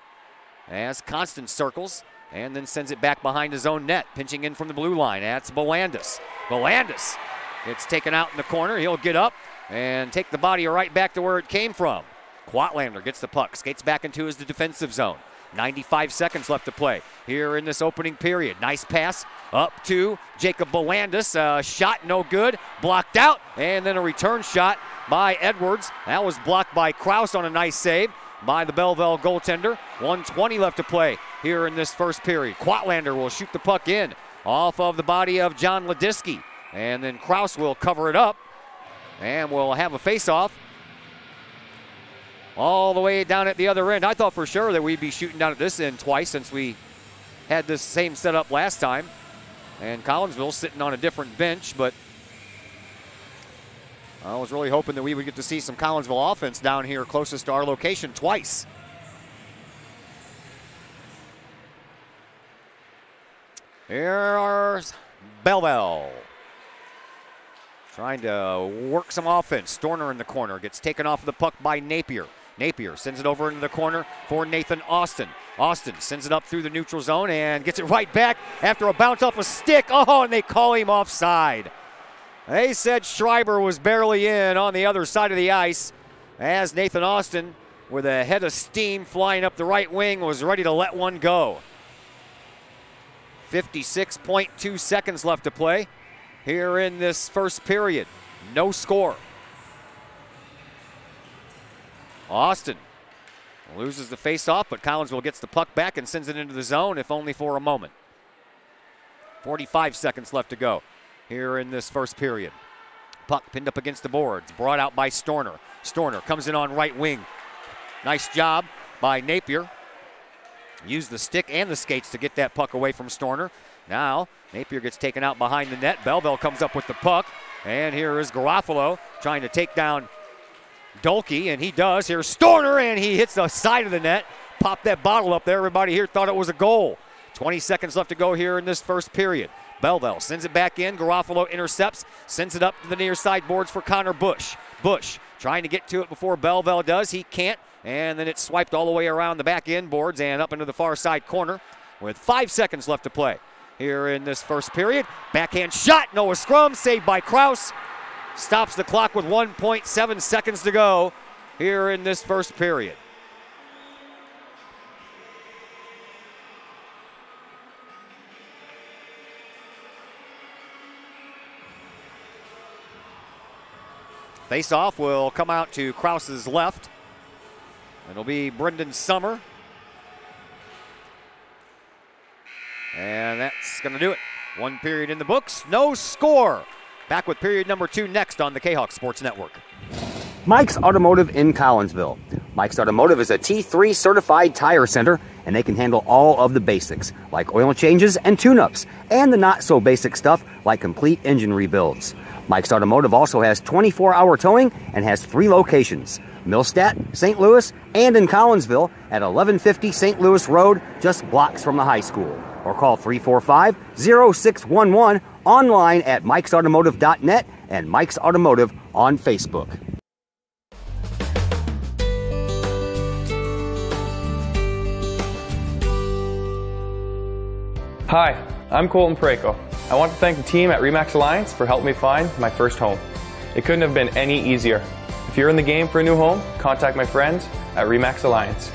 as Constance circles and then sends it back behind his own net. Pinching in from the blue line. That's Belandis. Belandis gets taken out in the corner. He'll get up and take the body right back to where it came from. Quatlander gets the puck, skates back into his defensive zone. 95 seconds left to play here in this opening period. Nice pass up to Jacob Belandis. Shot no good, blocked out, and then a return shot by Edwards. That was blocked by Kraus on a nice save by the Belleville goaltender. 1:20 left to play here in this first period. Quatlander will shoot the puck in off of the body of John Ledisky, and then Kraus will cover it up, and we'll have a face-off all the way down at the other end. I thought for sure that we'd be shooting down at this end twice since we had this same setup last time. And Collinsville sitting on a different bench, but I was really hoping that we would get to see some Collinsville offense down here closest to our location twice. Here's Belleville trying to work some offense. Storner in the corner, gets taken off the puck by Napier. Napier sends it over into the corner for Nathan Austin. Austin sends it up through the neutral zone and gets it right back after a bounce off a stick. Oh, and they call him offside. They said Schreiber was barely in on the other side of the ice as Nathan Austin, with a head of steam flying up the right wing, was ready to let one go. 56.2 seconds left to play here in this first period. No score. Austin loses the face-off, but Collinsville gets the puck back and sends it into the zone, if only for a moment. 45 seconds left to go here in this first period. Puck pinned up against the boards, brought out by Storner. Storner comes in on right wing. Nice job by Napier. Used the stick and the skates to get that puck away from Storner. Now Napier gets taken out behind the net. Belleville comes up with the puck, and here is Garofalo trying to take down Dolke, and he does. Here's Storner, and he hits the side of the net. Popped that bottle up there. Everybody here thought it was a goal. 20 seconds left to go here in this first period. Belleville sends it back in. Garofalo intercepts, sends it up to the near side boards for Connor Bush. Bush trying to get to it before Belleville does. He can't, and then it's swiped all the way around the back end boards and up into the far side corner with 5 seconds left to play here in this first period. Backhand shot, Noah Scrum, saved by Kraus. Stops the clock with 1.7 seconds to go here in this first period. Face-off will come out to Kraus's left. It'll be Brendan Summer. And that's going to do it. One period in the books, no score. Back with period number 2 next on the Kahok Sports Network. Mike's Automotive in Collinsville. Mike's Automotive is a T3 certified tire center, and they can handle all of the basics, like oil changes and tune-ups, and the not-so-basic stuff like complete engine rebuilds. Mike's Automotive also has 24-hour towing and has 3 locations: Millstadt, St. Louis, and in Collinsville at 1150 St. Louis Road, just blocks from the high school. Or call 345-0611, online at mikesautomotive.net and Mike's Automotive on Facebook. Hi, I'm Colton Pareko. I want to thank the team at RE/MAX Alliance for helping me find my first home. It couldn't have been any easier. If you're in the game for a new home, contact my friends at RE/MAX Alliance.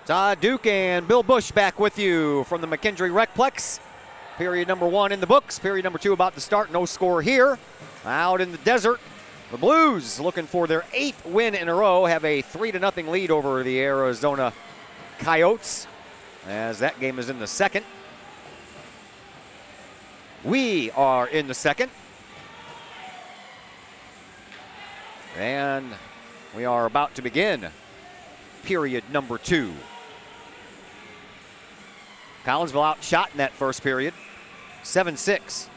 Todd Duke and Bill Bush back with you from the McKendree Recplex. Period number 1 in the books. Period number 2 about to start. No score here. Out in the desert, the Blues looking for their 8th win in a row. Have a 3-0 lead over the Arizona Coyotes as that game is in the second. We are in the second. And we are about to begin period number 2. Collinsville outshot in that first period, 7-6.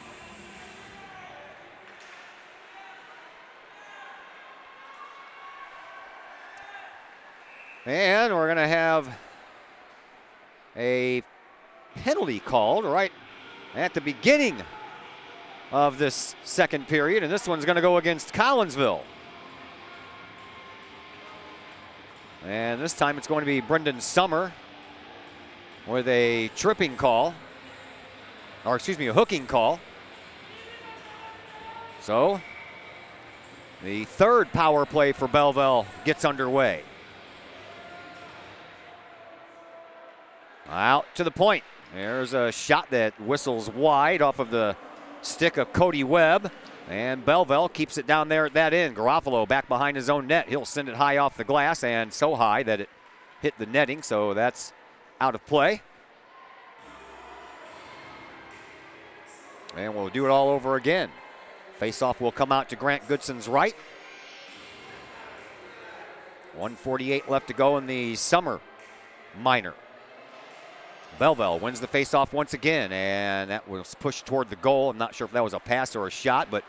And we're going to have a penalty called right at the beginning of this second period, and this one's going to go against Collinsville. And this time it's going to be Brendan Summer with a tripping call, or excuse me, a hooking call. So the third power play for Belleville gets underway. Out to the point. There's a shot that whistles wide off of the stick of Cody Webb. And Belleville keeps it down there at that end. Garofalo back behind his own net. He'll send it high off the glass, and so high that it hit the netting, so that's out of play. And we'll do it all over again. Face-off will come out to Grant Goodson's right. 1:48 left to go in the summer minor. Belleville wins the face-off once again, and that was pushed toward the goal. I'm not sure if that was a pass or a shot, but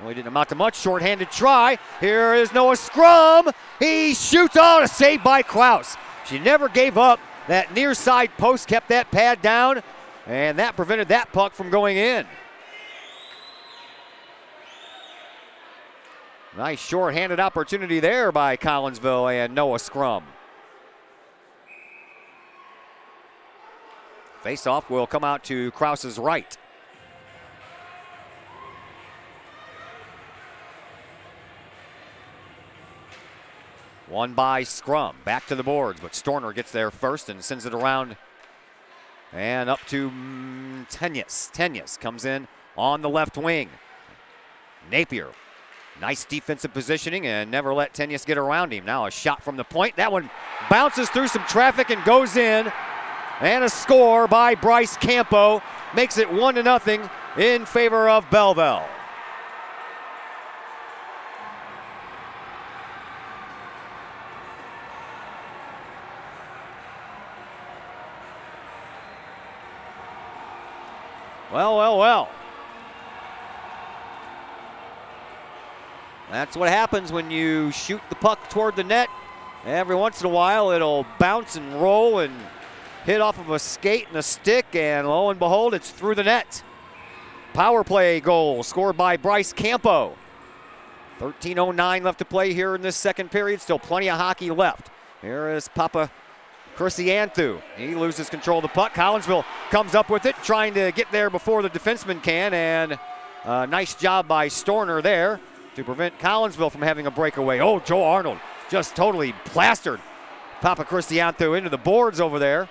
really didn't amount to much. Short-handed try. Here is Noah Scrum. He shoots on, a save by Kraus. She never gave up. That near side post kept that pad down, and that prevented that puck from going in. Nice short-handed opportunity there by Collinsville and Noah Scrum. Face-off will come out to Krause's right. Won by Scrum. Back to the boards, but Storner gets there first and sends it around and up to Tenyas. Tenyas comes in on the left wing. Napier. Nice defensive positioning and never let Tenyas get around him. Now a shot from the point. That one bounces through some traffic and goes in. And a score by Bryce Campo makes it 1-0 in favor of Belleville. Well, well, well. That's what happens when you shoot the puck toward the net. Every once in a while it'll bounce and roll and hit off of a skate and a stick, and lo and behold, it's through the net. Power play goal scored by Bryce Campo. 13:09 left to play here in this second period. Still plenty of hockey left. Here is Papa Christianthu. He loses control of the puck. Collinsville comes up with it, trying to get there before the defenseman can, and a nice job by Storner there to prevent Collinsville from having a breakaway. Oh, Joe Arnold just totally plastered Papa Christianthu into the boards over there.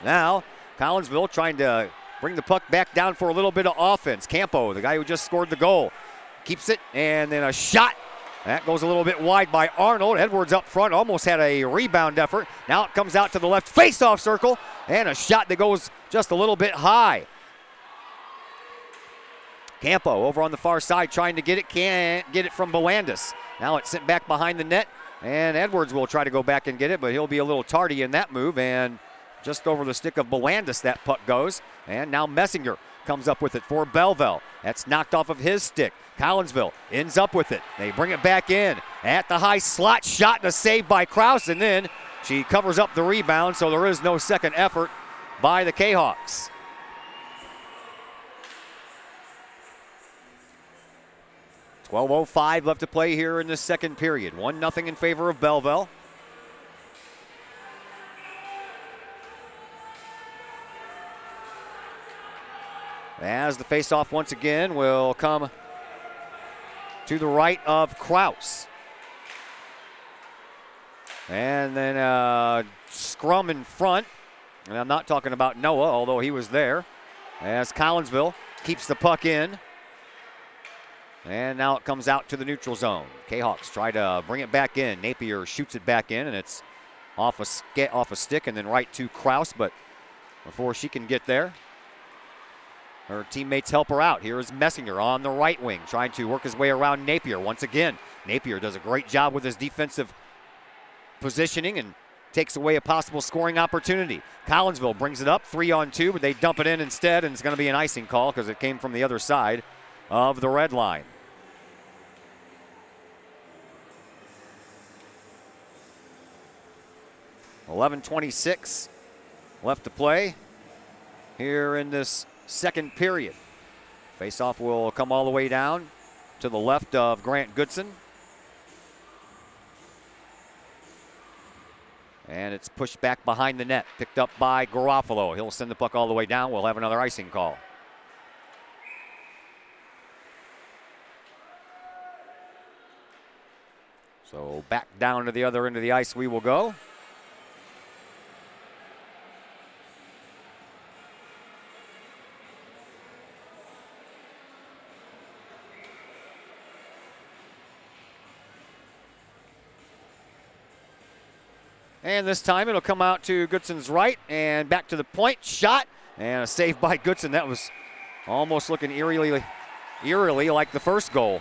Now, Collinsville trying to bring the puck back down for a little bit of offense. Campo, the guy who just scored the goal, keeps it, and then a shot. That goes a little bit wide by Arnold. Edwards up front almost had a rebound effort. Now it comes out to the left face-off circle, and a shot that goes just a little bit high. Campo over on the far side trying to get it, can't get it from Belandis. Now it's sent back behind the net, and Edwards will try to go back and get it, but he'll be a little tardy in that move, and just over the stick of Belandis that puck goes. And now Messinger comes up with it for Belleville. That's knocked off of his stick. Collinsville ends up with it. They bring it back in at the high slot, shot and a save by Kraus, and then she covers up the rebound, so there is no second effort by the Kahawks. 12:05 left to play here in the second period. 1-0 in favor of Belleville. As the faceoff once again will come to the right of Kraus. And then scrum in front. And I'm not talking about Noah, although he was there. As Collinsville keeps the puck in. And now it comes out to the neutral zone. Kahawks try to bring it back in. Napier shoots it back in, and it's off a stick and then right to Kraus. But before she can get there, her teammates help her out. Here is Messinger on the right wing, trying to work his way around Napier once again. Napier does a great job with his defensive positioning and takes away a possible scoring opportunity. Collinsville brings it up 3-on-2, but they dump it in instead, and it's going to be an icing call because it came from the other side of the red line. .26 left to play here in this second period. Faceoff will come all the way down to the left of Grant Goodson. And it's pushed back behind the net, picked up by Garofalo. He'll send the puck all the way down. We'll have another icing call. So back down to the other end of the ice we will go. And this time it'll come out to Goodson's right and back to the point. Shot and a save by Goodson. That was almost looking eerily like the first goal.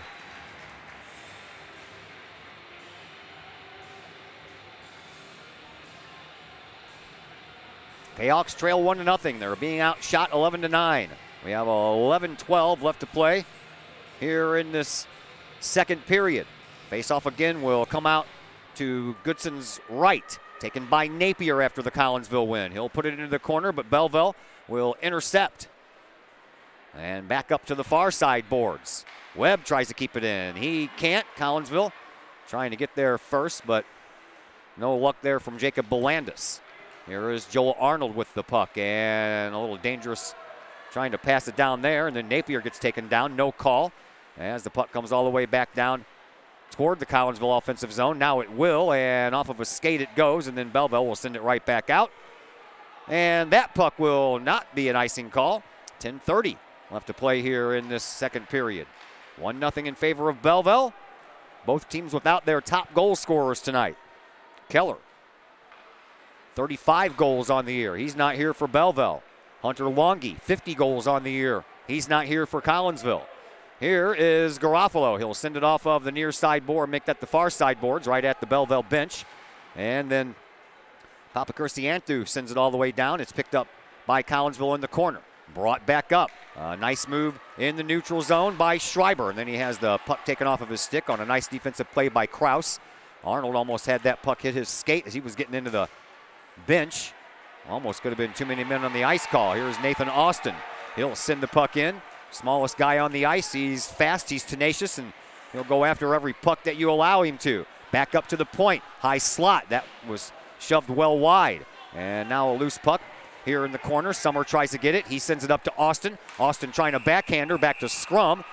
Kahawks trail 1-0. They're being outshot 11-9. We have 11-12 left to play here in this second period. Face-off again will come out to Goodson's right. Taken by Napier after the Collinsville win. He'll put it into the corner, but Belleville will intercept. And back up to the far side boards. Webb tries to keep it in. He can't. Collinsville trying to get there first, but no luck there from Jacob Belandis. Here is Joel Arnold with the puck, and a little dangerous trying to pass it down there, and then Napier gets taken down. No call as the puck comes all the way back down toward the Collinsville offensive zone. Now it will, and off of a skate it goes, and then Belleville will send it right back out. And that puck will not be an icing call. 10:30 left to play here in this second period. 1-0 in favor of Belleville. Both teams without their top goal scorers tonight. Keller, 35 goals on the year. He's not here for Belleville. Hunter Longy, 50 goals on the year. He's not here for Collinsville. Here is Garofalo. He'll send it off of the near side board, make that the far side boards right at the Belleville bench. And then Papakursiantu sends it all the way down. It's picked up by Collinsville in the corner. Brought back up. A nice move in the neutral zone by Schreiber. And then he has the puck taken off of his stick on a nice defensive play by Kraus. Arnold almost had that puck hit his skate as he was getting into the bench. Almost could have been too many men on the ice call. Here's Nathan Austin. He'll send the puck in. Smallest guy on the ice. He's fast, he's tenacious, and he'll go after every puck that you allow him to. Back up to the point. High slot. That was shoved well wide. And now a loose puck here in the corner. Summer tries to get it. He sends it up to Austin. Austin trying to backhand her back to Scrum,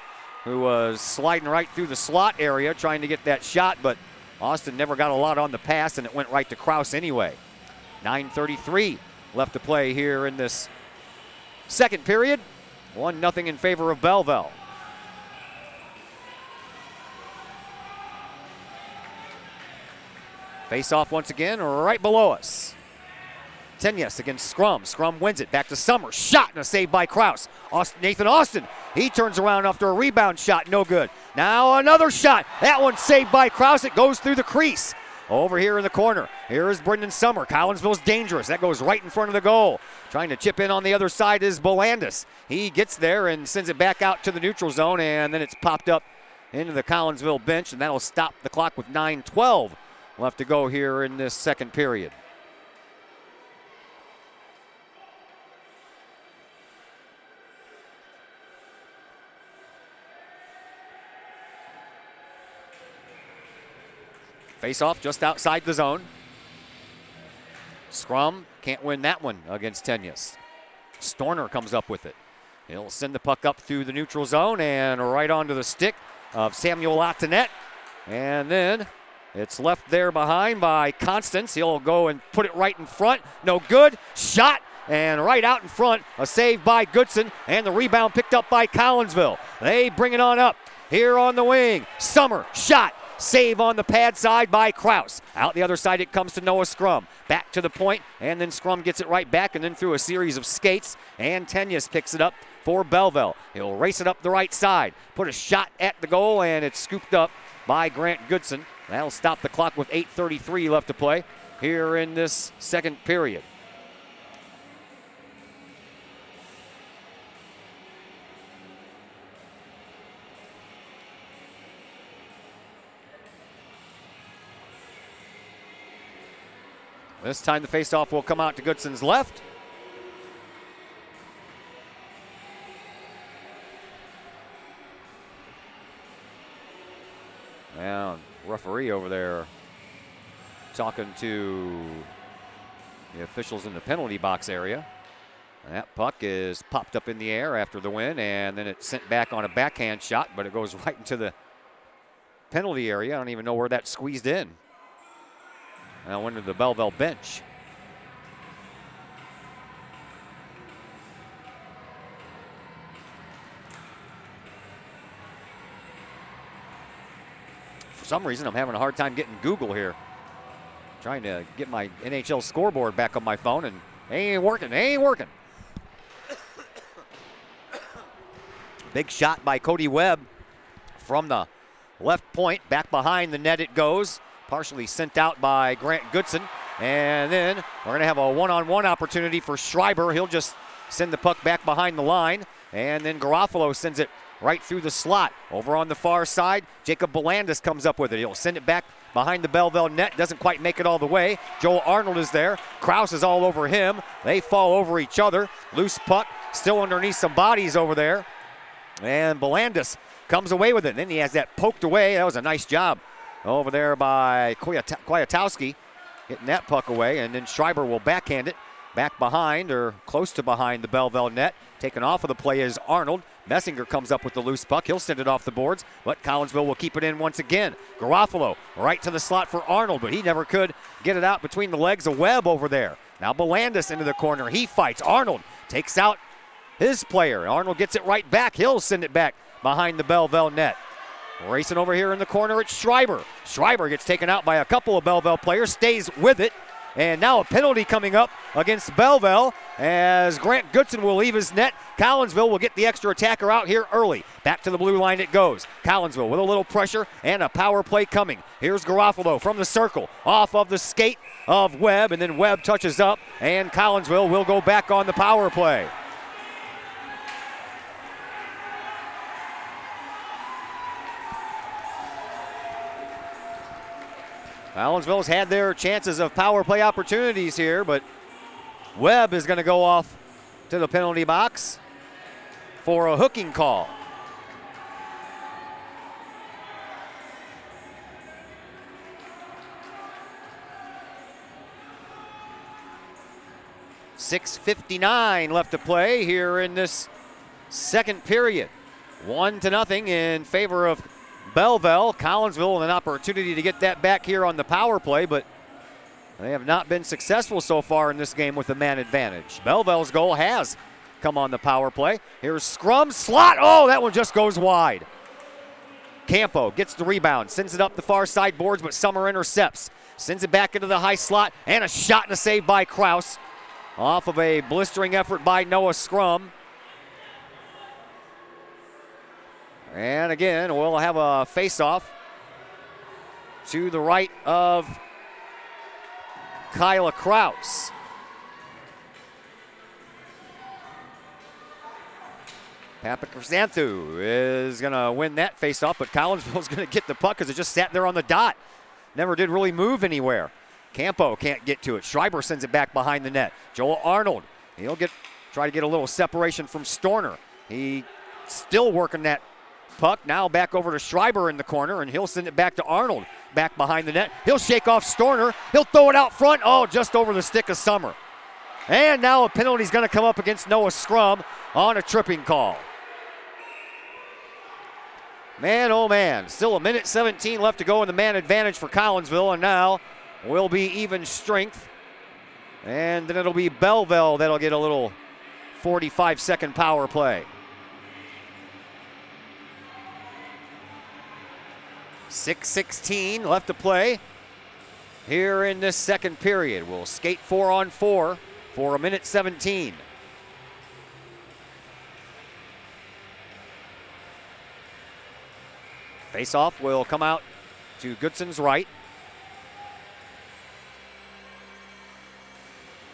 who was sliding right through the slot area trying to get that shot, but Austin never got a lot on the pass, and it went right to Kraus anyway. 9:33 left to play here in this second period. 1-0 in favor of Belleville. Face off once again right below us. Tenyes against Scrum. Scrum wins it. Back to Summer. Shot and a save by Kraus. Nathan Austin. He turns around after a rebound shot. No good. Now another shot. That one saved by Kraus. It goes through the crease. Over here in the corner, here is Brendan Summer. Collinsville's dangerous. That goes right in front of the goal. Trying to chip in on the other side is Belandis. He gets there and sends it back out to the neutral zone, and then it's popped up into the Collinsville bench, and that'll stop the clock with 9:12 left to go here in this second period. Face off just outside the zone. Scrum can't win that one against Tenyas. Storner comes up with it. He'll send the puck up through the neutral zone and right onto the stick of Samuel Latanet. And then it's left there behind by Constance. He'll go and put it right in front. No good. Shot. And right out in front, a save by Goodson, and the rebound picked up by Collinsville. They bring it on up here on the wing. Summer, shot, save on the pad side by Kraus. Out the other side it comes to Noah Scrum. Back to the point, and then Scrum gets it right back, and then through a series of skates, and Tenyas picks it up for Belleville. He'll race it up the right side, put a shot at the goal, and it's scooped up by Grant Goodson. That'll stop the clock with 8:33 left to play here in this second period. This time the faceoff will come out to Goodson's left. Now, referee over there talking to the officials in the penalty box area. And that puck is popped up in the air after the win, and then it's sent back on a backhand shot, but it goes right into the penalty area. I don't even know where that squeezed in. Now went to the Belleville bench. For some reason, I'm having a hard time getting Google here. Trying to get my NHL scoreboard back on my phone, and it ain't working. It ain't working. Big shot by Cody Webb from the left point. Back behind the net it goes. Partially sent out by Grant Goodson. And then we're going to have a one-on-one opportunity for Schreiber. He'll just send the puck back behind the line. And then Garofalo sends it right through the slot. Over on the far side, Jacob Belandis comes up with it. He'll send it back behind the Belleville net. Doesn't quite make it all the way. Joel Arnold is there. Kraus is all over him. They fall over each other. Loose puck still underneath some bodies over there. And Belandis comes away with it. And then he has that poked away. That was a nice job over there by Kwiatkowski, getting that puck away, and then Schreiber will backhand it back behind or close to behind the Belleville net. Taken off of the play is Arnold. Messinger comes up with the loose puck. He'll send it off the boards, but Collinsville will keep it in once again. Garofalo right to the slot for Arnold, but he never could get it out between the legs of Webb over there. Now Belandis into the corner. He fights. Arnold takes out his player. Arnold gets it right back. He'll send it back behind the Belleville net. Racing over here in the corner, it's Schreiber. Schreiber gets taken out by a couple of Belleville players, stays with it, and now a penalty coming up against Belleville as Grant Goodson will leave his net. Collinsville will get the extra attacker out here early. Back to the blue line it goes. Collinsville with a little pressure and a power play coming. Here's Garofalo from the circle, off of the skate of Webb, and then Webb touches up, and Collinsville will go back on the power play. Collinsville's had their chances of power play opportunities here, but Webb is going to go off to the penalty box for a hooking call. .6:59 left to play here in this second period. 1-0 in favor of Belleville. Collinsville with an opportunity to get that back here on the power play, but they have not been successful so far in this game with a man advantage. Belleville's goal has come on the power play. Here's Scrum, slot. Oh, that one just goes wide. Campo gets the rebound, sends it up the far side boards, but Summer intercepts. Sends it back into the high slot, and a shot and a save by Kraus. Off of a blistering effort by Noah Scrum. And again, we'll have a face-off to the right of Kyla Kraus. Papachrysanthou is going to win that face-off, but Collinsville's going to get the puck because it just sat there on the dot. Never did really move anywhere. Campo can't get to it. Schreiber sends it back behind the net. Joel Arnold, he'll try to get a little separation from Storner. He still working that puck. Now back over to Schreiber in the corner, and he'll send it back to Arnold. back behind the net. He'll shake off Storner. He'll throw it out front. Oh, just over the stick of Summer. And now a penalty is going to come up against Noah Scrum on a tripping call. Man, oh man, still a minute 17 left to go in the man advantage for Collinsville, and now will be even strength. And then it'll be Belleville that'll get a little 45-second power play. 6:16 left to play here in this second period. We'll skate 4-on-4 for a minute 17. Face-off will come out to Goodson's right.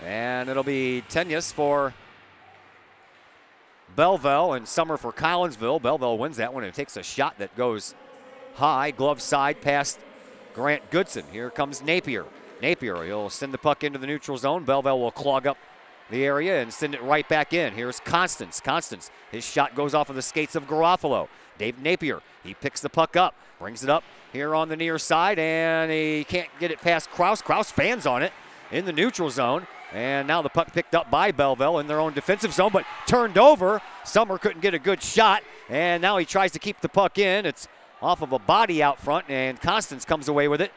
And it'll be Tenyas for Belleville and Summer for Collinsville. Belleville wins that one and takes a shot that goes high, glove side past Grant Goodson. Here comes Napier. Napier, he'll send the puck into the neutral zone. Belleville will clog up the area and send it right back in. Here's Constance. Constance, his shot goes off of the skates of Garofalo. Dave Napier, he picks the puck up, brings it up here on the near side, and he can't get it past Kraus. Kraus fans on it in the neutral zone. And now the puck picked up by Belleville in their own defensive zone, but turned over. Summer couldn't get a good shot, and now he tries to keep the puck in. It's off of a body out front, and Constance comes away with it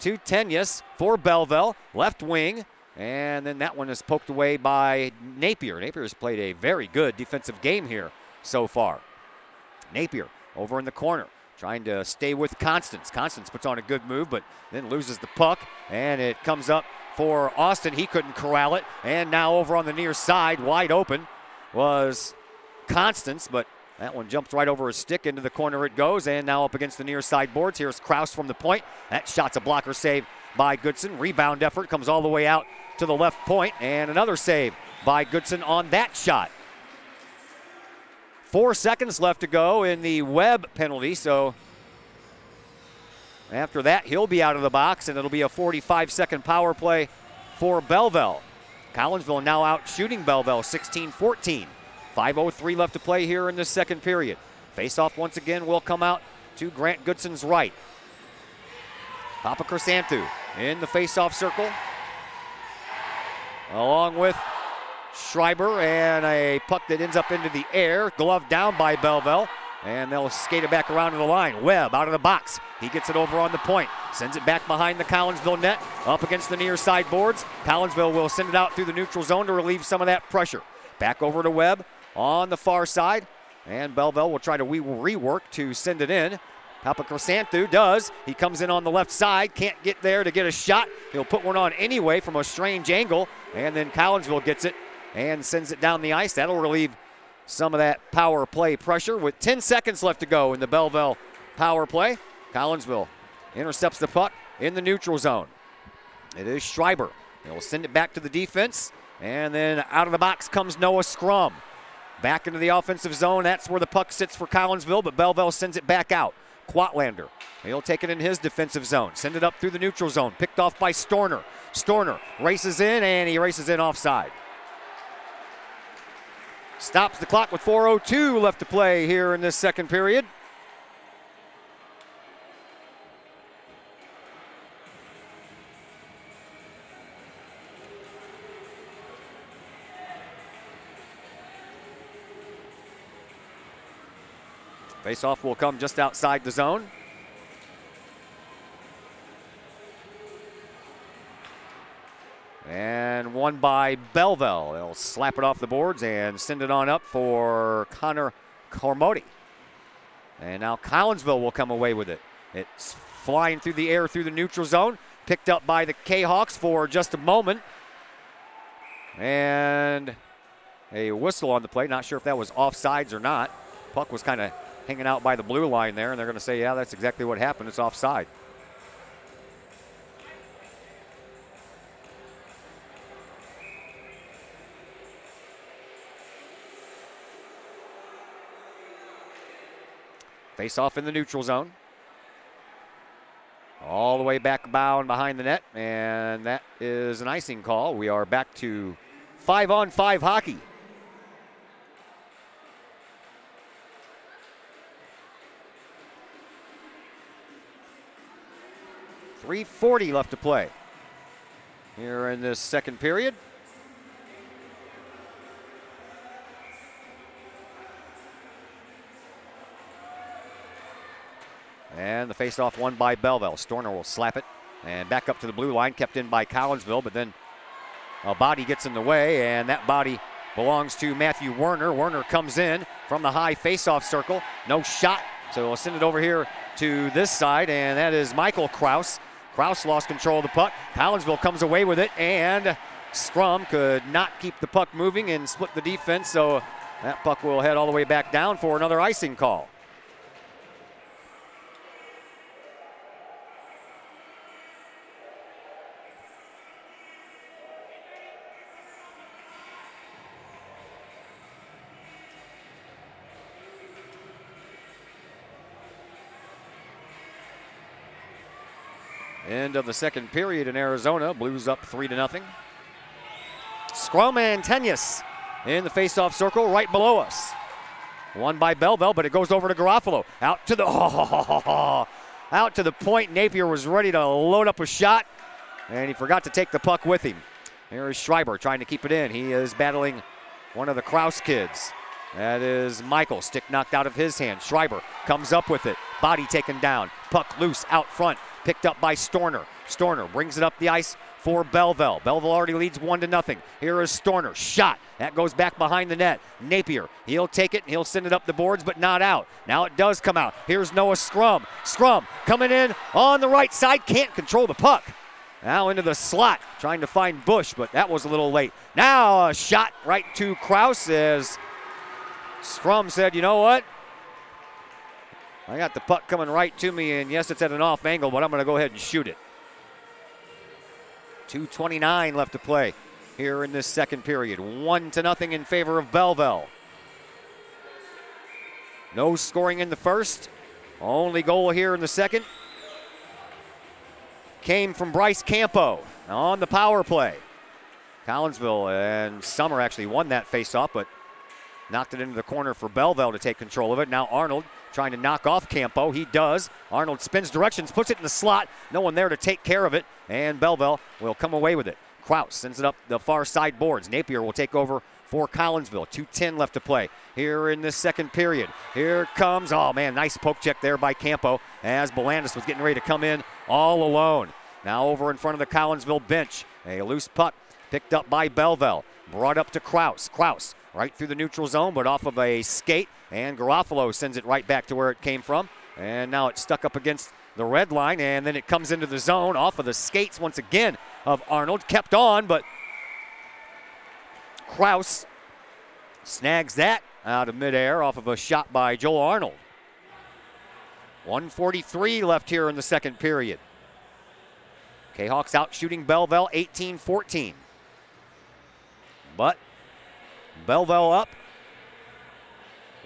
to Tenyas for Belleville, left wing, and then that one is poked away by Napier. Napier has played a very good defensive game here so far. Napier over in the corner, trying to stay with Constance. Constance puts on a good move, but then loses the puck, and it comes up for Austin. He couldn't corral it, and now over on the near side, wide open, was Constance, but that one jumps right over his stick. Into the corner it goes, and now up against the near side boards. Here's Kraus from the point. That shot's a blocker save by Goodson. Rebound effort comes all the way out to the left point, and another save by Goodson on that shot. 4 seconds left to go in the Webb penalty, so after that, he'll be out of the box, and it'll be a 45-second power play for Belleville. Collinsville now out shooting Belleville 16-14. 5:03 left to play here in this second period. Face-off once again will come out to Grant Goodson's right. Papa Chrysanthu in the face-off circle, along with Schreiber, and a puck that ends up into the air, gloved down by Belleville, and they'll skate it back around to the line. Webb out of the box. He gets it over on the point, sends it back behind the Collinsville net, up against the near side boards. Collinsville will send it out through the neutral zone to relieve some of that pressure. Back over to Webb on the far side, and Belleville will try to rework to send it in. Papa Chrysanthu does. He comes in on the left side, can't get there to get a shot. He'll put one on anyway from a strange angle, and then Collinsville gets it and sends it down the ice. That'll relieve some of that power play pressure with 10 seconds left to go in the Belleville power play. Collinsville intercepts the puck in the neutral zone. It is Schreiber. He'll send it back to the defense, and then out of the box comes Noah Scrum. Back into the offensive zone. That's where the puck sits for Collinsville, but Belleville sends it back out. Quatlander, he'll take it in his defensive zone. Send it up through the neutral zone. Picked off by Storner. Storner races in, and he races in offside. Stops the clock with 4:02 left to play here in this second period. Face-off will come just outside the zone. And won by Belleville. They'll slap it off the boards and send it on up for Connor Cormody. And now Collinsville will come away with it. It's flying through the air through the neutral zone. Picked up by the Kahawks for just a moment. And a whistle on the play. Not sure if that was offsides or not. Puck was kind of hanging out by the blue line there, and they're going to say, yeah, that's exactly what happened. It's offside. Face off in the neutral zone. All the way back bound behind the net, and that is an icing call. We are back to 5-on-5 hockey. 3:40 left to play here in this second period. And the faceoff won by Belleville. Storner will slap it and back up to the blue line, kept in by Collinsville, but then a body gets in the way, and that body belongs to Matthew Werner. Werner comes in from the high faceoff circle. No shot, so we'll send it over here to this side, and that is Michael Kraus. Kraus lost control of the puck. Collinsville comes away with it, and Scrum could not keep the puck moving and split the defense, so that puck will head all the way back down for another icing call. End of the second period in Arizona. Blues up 3-0. Scrum and Tenyas in the faceoff circle right below us. Won by Belleville, but it goes over to Garofalo. Out to the out to the point. Napier was ready to load up a shot, and he forgot to take the puck with him. Here is Schreiber trying to keep it in. He is battling one of the Kraus kids. That is Michael. Stick knocked out of his hand. Schreiber comes up with it. Body taken down. Puck loose out front. Picked up by Storner. Storner brings it up the ice for Belleville. Belleville already leads 1-0. Here is Storner. Shot. That goes back behind the net. Napier. He'll take it and he'll send it up the boards, but not out. Now it does come out. Here's Noah Scrum. Scrum coming in on the right side. Can't control the puck. Now into the slot. Trying to find Bush, but that was a little late. Now a shot right to Kraus as Scrum said, you know what? I got the puck coming right to me, and yes, it's at an off angle, but I'm going to go ahead and shoot it. 2:29 left to play here in this second period. 1-0 in favor of Belleville. No scoring in the first. Only goal here in the second came from Bryce Campo on the power play. Collinsville and Summer actually won that faceoff, but knocked it into the corner for Belleville to take control of it. Now Arnold trying to knock off Campo. He does. Arnold spins directions, puts it in the slot. No one there to take care of it, and Belleville will come away with it. Kraus sends it up the far side boards. Napier will take over for Collinsville. 2:10 left to play here in this second period. Here comes, oh man, nice poke check there by Campo as Belandis was getting ready to come in all alone. Now over in front of the Collinsville bench. A loose puck picked up by Belleville. Brought up to Kraus. Kraus right through the neutral zone, but off of a skate, and Garofalo sends it right back to where it came from. And now it's stuck up against the red line, and then it comes into the zone off of the skates once again of Arnold. Kept on, but Kraus snags that out of midair off of a shot by Joel Arnold. 1:43 left here in the second period. Kahawks out shooting Belleville 18-14. But Belleville up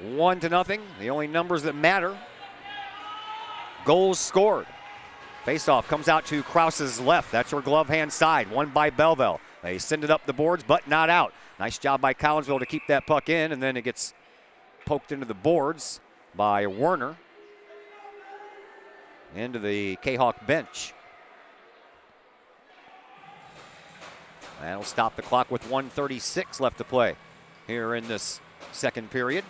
1-0. The only numbers that matter. Goals scored. Faceoff comes out to Kraus's left. That's your glove hand side. Won by Belleville. They send it up the boards, but not out. Nice job by Collinsville to keep that puck in, and then it gets poked into the boards by Werner. Into the Kahawk bench. That'll stop the clock with 1:36 left to play here in this second period.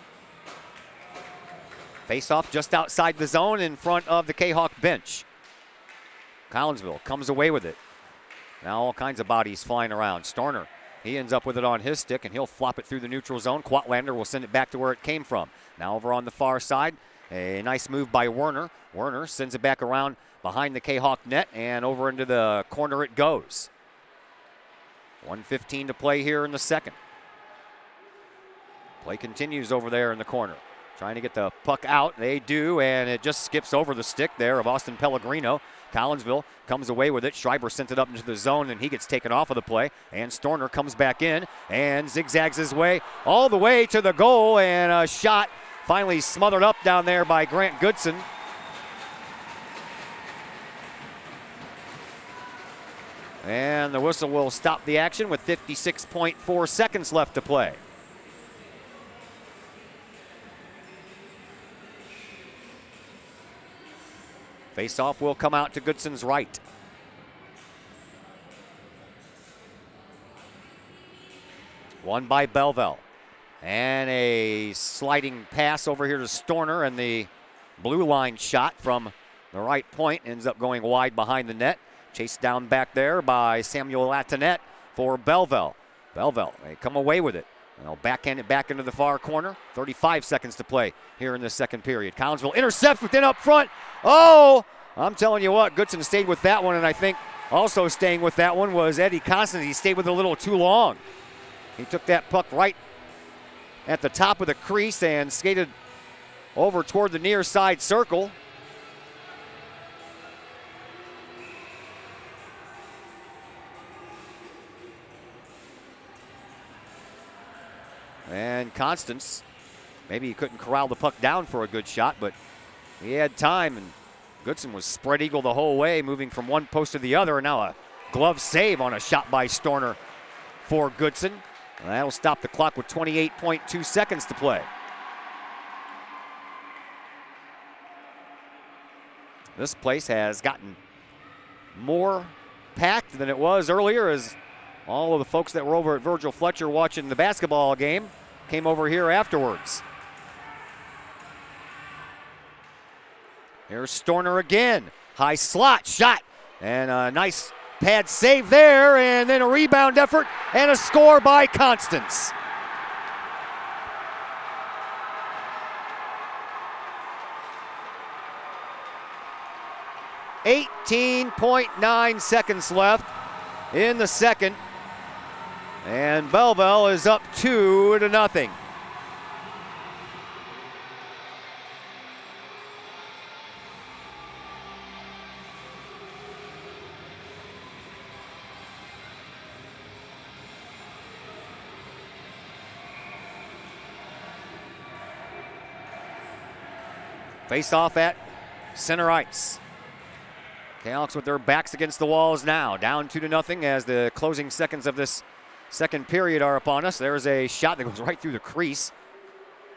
Face-off just outside the zone in front of the Kahawk bench. Collinsville comes away with it. Now all kinds of bodies flying around. Storner, he ends up with it on his stick, and he'll flop it through the neutral zone. Quatlander will send it back to where it came from. Now over on the far side, a nice move by Werner. Werner sends it back around behind the Kahawk net, and over into the corner it goes. 1:15 to play here in the second. Play continues over there in the corner. Trying to get the puck out. They do, and it just skips over the stick there of Austin Pellegrino. Collinsville comes away with it. Schreiber sent it up into the zone, and he gets taken off of the play. And Storner comes back in and zigzags his way all the way to the goal, and a shot finally smothered up down there by Grant Goodson. And the whistle will stop the action with 56.4 seconds left to play. Face-off will come out to Goodson's right. Won by Belleville. And a sliding pass over here to Storner, and the blue line shot from the right point ends up going wide behind the net. Chased down back there by Samuel Latinet for Belleville. Belleville, they come away with it. They'll backhand it back into the far corner. 35 seconds to play here in the second period. Collinsville intercepts within up front. Oh, I'm telling you what, Goodson stayed with that one, and I think also staying with that one was Eddie Constance. He stayed with it a little too long. He took that puck right at the top of the crease and skated over toward the near side circle. And Constance, maybe he couldn't corral the puck down for a good shot, but he had time, and Goodson was spread eagle the whole way, moving from one post to the other, and now a glove save on a shot by Storner for Goodson. And that'll stop the clock with 28.2 seconds to play. This place has gotten more packed than it was earlier, as all of the folks that were over at Virgil Fletcher watching the basketball game came over here afterwards. Here's Storner again. High slot shot, and a nice pad save there, and then a rebound effort and a score by Constance. .9 seconds left in the second, and Belleville is up 2-0. Face off at center ice. Kahoks with their backs against the walls now. Down 2-0 as the closing seconds of this second period are upon us. There's a shot that goes right through the crease.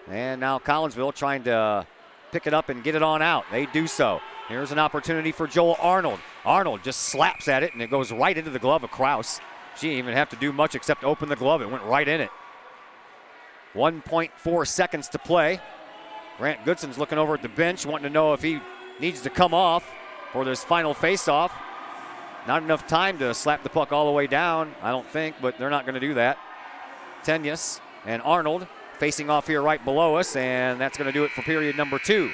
And now Collinsville trying to pick it up and get it on out. They do so. Here's an opportunity for Joel Arnold. Arnold just slaps at it, and it goes right into the glove of Kraus. She didn't even have to do much except open the glove. It went right in it. 1.4 seconds to play. Grant Goodson's looking over at the bench, wanting to know if he needs to come off for this final face-off. Not enough time to slap the puck all the way down, I don't think, but they're not going to do that. Tenyas and Arnold facing off here right below us, and that's going to do it for period number 2.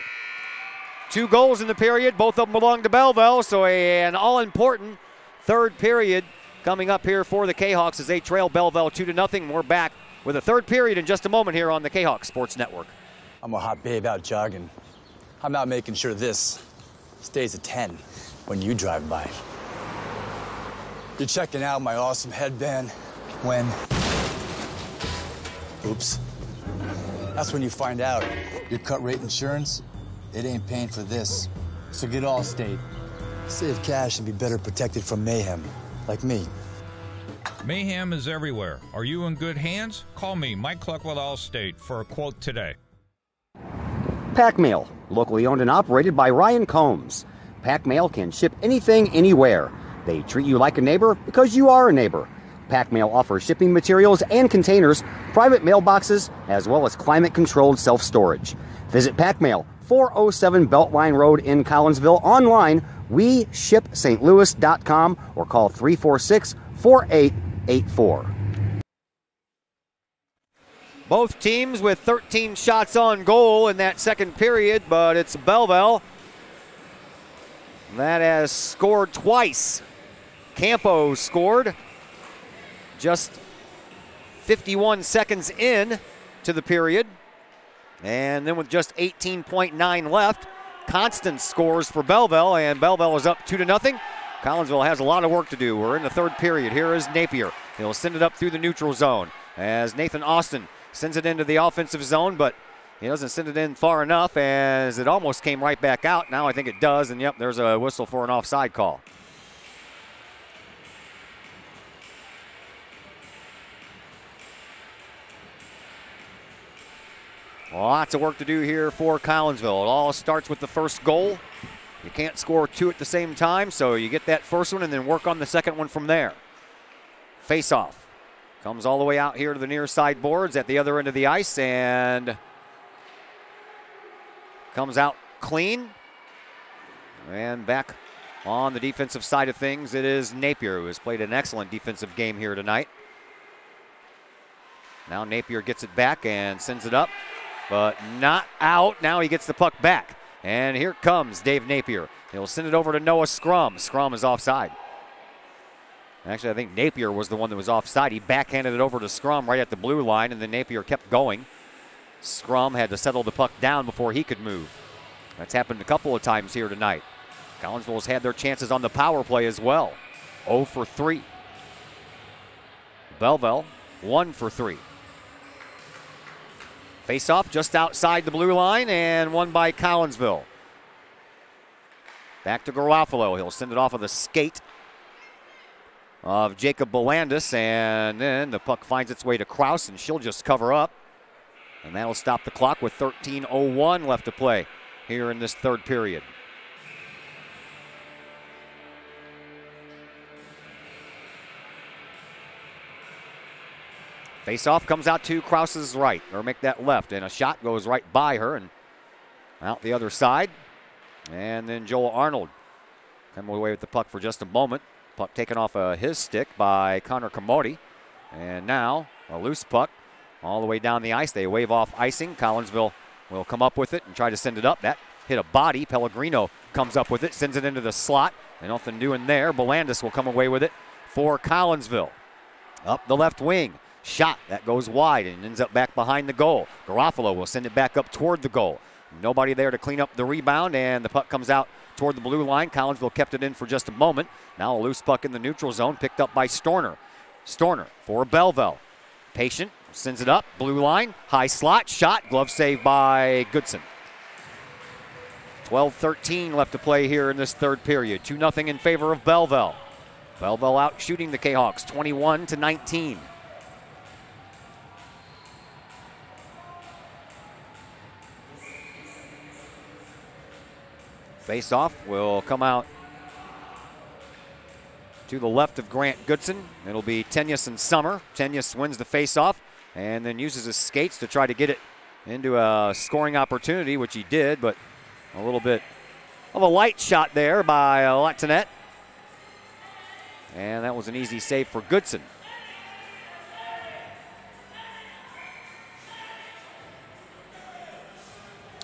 2 goals in the period, both of them belong to Belleville, so an all-important third period coming up here for the Kahoks as they trail Belleville 2-0. We're back with a third period in just a moment here on the Kahok Sports Network. I'm a hot babe out jogging. I'm out making sure this stays a 10 when you drive by. You're checking out my awesome headband when... Oops. That's when you find out your cut rate insurance, it ain't paying for this. So get Allstate. Save cash and be better protected from mayhem, like me. Mayhem is everywhere. Are you in good hands? Call me, Mike Cluck with Allstate, for a quote today. Pack Mail, locally owned and operated by Ryan Combs. Pack Mail can ship anything, anywhere. They treat you like a neighbor because you are a neighbor. Pack Mail offers shipping materials and containers, private mailboxes, as well as climate-controlled self-storage. Visit Pack Mail, 407 Beltline Road in Collinsville. Online, WeShipSt.Louis.com or call 346-4884. Both teams with 13 shots on goal in that second period, but it's Belleville that has scored twice. Campo scored just 51 seconds in to the period. And then with just 18.9 left, Constance scores for Belleville, and Belleville is up 2-0. Collinsville has a lot of work to do. We're in the third period. Here is Napier. He'll send it up through the neutral zone as Nathan Austin sends it into the offensive zone, but he doesn't send it in far enough as it almost came right back out. Now I think it does, and yep, there's a whistle for an offside call. Lots of work to do here for Collinsville. It all starts with the first goal. You can't score 2 at the same time, so you get that first one and then work on the second one from there. Face off. Comes all the way out here to the near side boards at the other end of the ice and comes out clean. And back on the defensive side of things, it is Napier, who has played an excellent defensive game here tonight. Now Napier gets it back and sends it up, but not out. Now he gets the puck back. And here comes Dave Napier. He'll send it over to Noah Scrum. Scrum is offside. Actually, I think Napier was the one that was offside. He backhanded it over to Scrum right at the blue line, and then Napier kept going. Scrum had to settle the puck down before he could move. That's happened a couple of times here tonight. Collinsville's had their chances on the power play as well. 0 for 3. Belleville, 1 for 3. Face-off just outside the blue line and won by Collinsville. Back to Garofalo. He'll send it off of the skate of Jacob Belandis, and then the puck finds its way to Kraus, and she'll just cover up. And that'll stop the clock with 13:01 left to play here in this third period. Face-off comes out to Kraus's right, or make that left, and a shot goes right by her and out the other side. And then Joel Arnold come away with the puck for just a moment. Puck taken off his stick by Connor Camoti. And now a loose puck all the way down the ice. They wave off icing. Collinsville will come up with it and try to send it up. That hit a body. Pellegrino comes up with it, sends it into the slot. And nothing doing there. Belandis will come away with it for Collinsville. Up the left wing. Shot that goes wide and ends up back behind the goal. Garofalo will send it back up toward the goal. Nobody there to clean up the rebound, and the puck comes out toward the blue line. Collinsville kept it in for just a moment. Now a loose puck in the neutral zone, picked up by Storner. Storner for Belleville. Patient, sends it up, blue line, high slot, shot, glove save by Goodson. 12:13 left to play here in this third period. 2-0 in favor of Belleville. Belleville out shooting the Kahawks 21-19. Face-off will come out to the left of Grant Goodson. It'll be Tenyus and Summer. Tenyus wins the face-off and then uses his skates to try to get it into a scoring opportunity, which he did, but a little bit of a light shot there by Latonet. And that was an easy save for Goodson.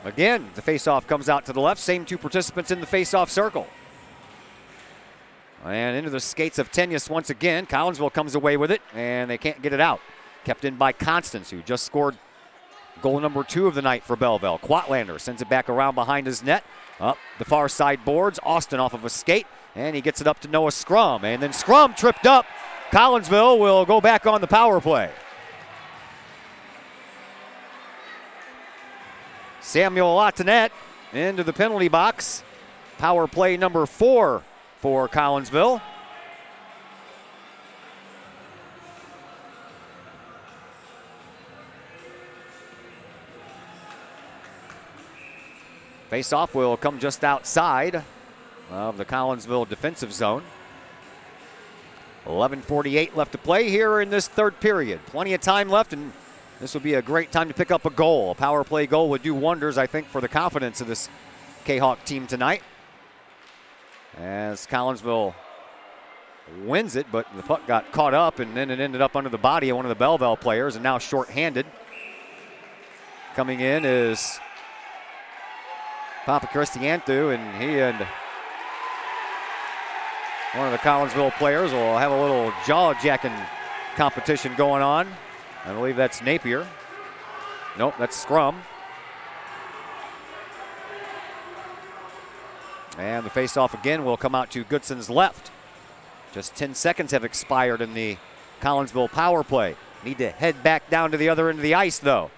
Again, the face-off comes out to the left. Same two participants in the face-off circle. And into the skates of Tenyus once again. Collinsville comes away with it, and they can't get it out. Kept in by Constance, who just scored goal number 2 of the night for Belleville. Quatlander sends it back around behind his net. Up the far side boards. Austin off of a skate, and he gets it up to Noah Scrum. And then Scrum tripped up. Collinsville will go back on the power play. Samuel Latonet into the penalty box. Power play number 4 for Collinsville. Face-off will come just outside of the Collinsville defensive zone. 11:48 left to play here in this third period. Plenty of time left, and this would be a great time to pick up a goal. A power play goal would do wonders, I think, for the confidence of this Kahawk team tonight. As Collinsville wins it, but the puck got caught up, and then it ended up under the body of one of the Belleville players, and now shorthanded. Coming in is Papa Cristiantu, and he and one of the Collinsville players will have a little jaw-jacking competition going on. I believe that's Napier. Nope, that's Scrum. And the face-off again will come out to Goodson's left. Just 10 seconds have expired in the Collinsville power play. Need to head back down to the other end of the ice, though.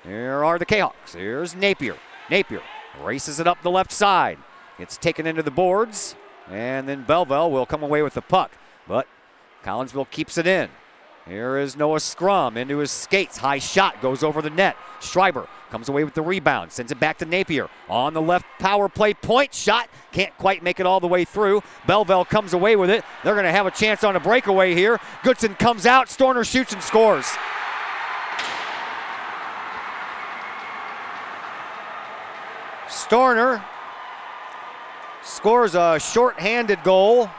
Here are the Kahawks. Here's Napier. Napier races it up the left side. It's taken into the boards, and then Belleville will come away with the puck. But Collinsville keeps it in. Here is Noah Scrum into his skates. High shot goes over the net. Schreiber comes away with the rebound. Sends it back to Napier. On the left power play point shot. Can't quite make it all the way through. Belleville comes away with it. They're going to have a chance on a breakaway here. Goodson comes out. Storner shoots and scores. Storner scores a short-handed goal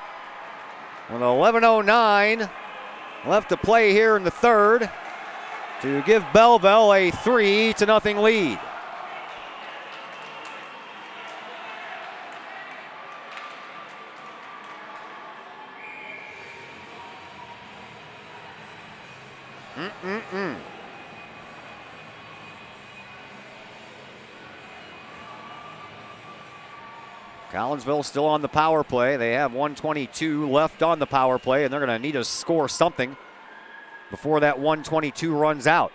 with 11:09 left to play here in the third to give Belleville a 3-0 lead. Collinsville still on the power play. They have 1:22 left on the power play, and they're going to need to score something before that 1:22 runs out.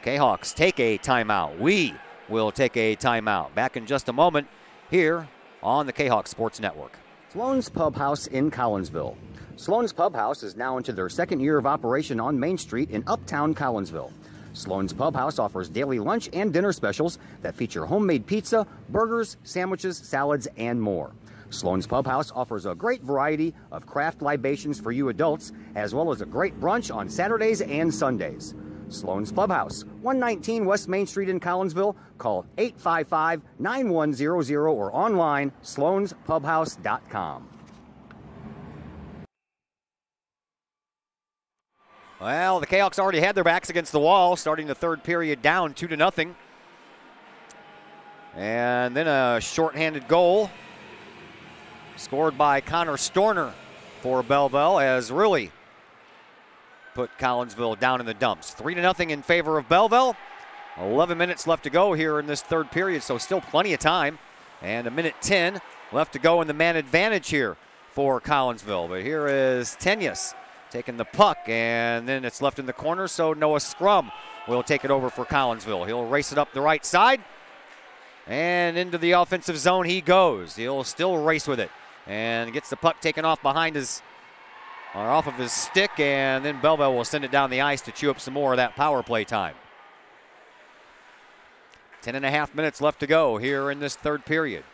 Kahawks take a timeout. We will take a timeout. Back in just a moment here on the Kahawk Sports Network. Sloan's Pub House in Collinsville. Sloan's Pub House is now into their second year of operation on Main Street in Uptown Collinsville. Sloan's Pub House offers daily lunch and dinner specials that feature homemade pizza, burgers, sandwiches, salads, and more. Sloan's Pub House offers a great variety of craft libations for you adults, as well as a great brunch on Saturdays and Sundays. Sloan's Pub House, 119 West Main Street in Collinsville. Call 855-9100 or online, sloanspubhouse.com. Well, the Kahawks already had their backs against the wall, starting the third period down 2-0. And then a shorthanded goal scored by Connor Storner for Belleville has really put Collinsville down in the dumps. 3-0 in favor of Belleville. 11 minutes left to go here in this third period, so still plenty of time. And 1:10 left to go in the man advantage here for Collinsville. But here is Tenyas taking the puck, and then it's left in the corner, so Noah Scrum will take it over for Collinsville. He'll race it up the right side, and into the offensive zone he goes. He'll still race with it, and gets the puck taken off behind his, or off of his stick, and then Belleville will send it down the ice to chew up some more of that power play time. 10.5 minutes left to go here in this third period.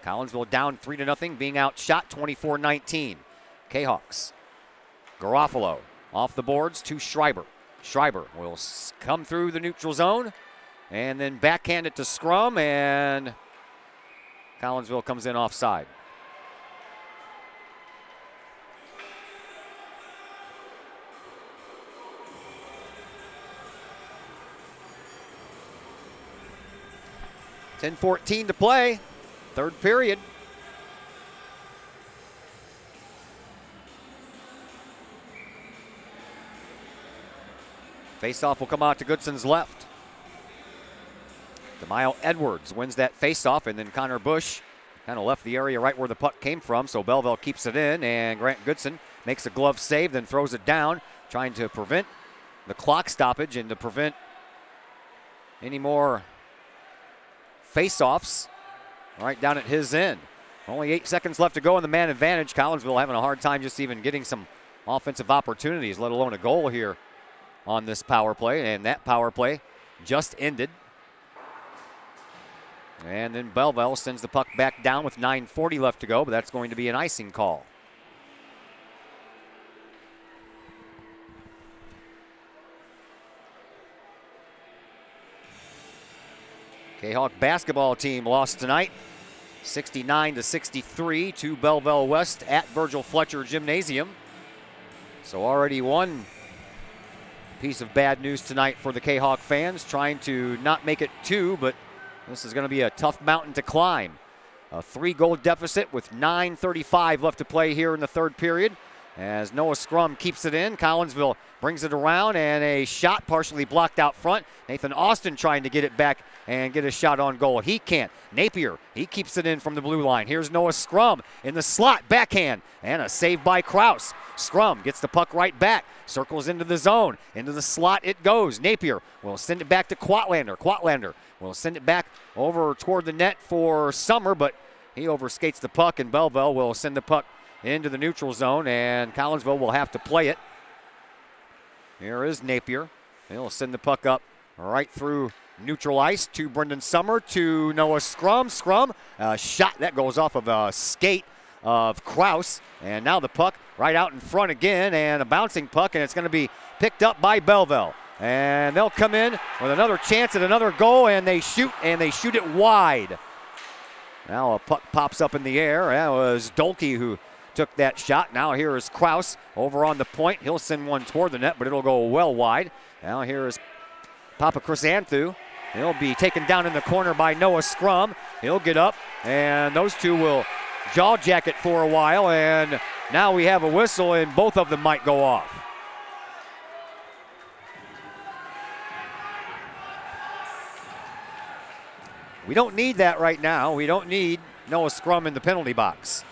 Collinsville down 3-0, being outshot 24-19. Kahawks. Garofalo off the boards to Schreiber. Schreiber will come through the neutral zone and then backhand it to Scrum, and Collinsville comes in offside. .10:14 to play, third period. Faceoff will come out to Goodson's left. DeMaio Edwards wins that faceoff, and then Connor Bush kind of left the area right where the puck came from, so Belleville keeps it in, and Grant Goodson makes a glove save, then throws it down, trying to prevent the clock stoppage and to prevent any more faceoffs right down at his end. Only 8 seconds left to go in the man advantage. Collinsville having a hard time just even getting some offensive opportunities, let alone a goal here on this power play, and that power play just ended. And then Belleville sends the puck back down with 9:40 left to go, but that's going to be an icing call. Kahawk basketball team lost tonight, 69-63 to Belleville West at Virgil Fletcher Gymnasium. So already one piece of bad news tonight for the Kahawk fans, trying to not make it two, but this is going to be a tough mountain to climb. A 3-goal deficit with 9:35 left to play here in the third period. As Noah Scrum keeps it in, Collinsville brings it around, and a shot partially blocked out front. Nathan Austin trying to get it back and get a shot on goal. He can't. Napier, he keeps it in from the blue line. Here's Noah Scrum in the slot, backhand, and a save by Kraus. Scrum gets the puck right back, circles into the zone. Into the slot it goes. Napier will send it back to Quatlander. Quatlander will send it back over toward the net for Summer, but he overskates the puck, and Belleville will send the puck into the neutral zone, and Collinsville will have to play it. Here is Napier. He'll send the puck up right through neutral ice to Brendan Summer to Noah Scrum. Scrum, a shot that goes off of a skate of Kraus. And now the puck right out in front again, and a bouncing puck, and it's going to be picked up by Belleville. And they'll come in with another chance at another goal, and they shoot it wide. Now a puck pops up in the air. That was Dolke who took that shot. Now here is Kraus over on the point. He'll send one toward the net, but it'll go well wide. Now here is Papa Chrysanthu. He'll be taken down in the corner by Noah Scrum. He'll get up, and those two will jaw jacket for a while, and now we have a whistle, and both of them might go off. We don't need that right now. We don't need Noah Scrum in the penalty box.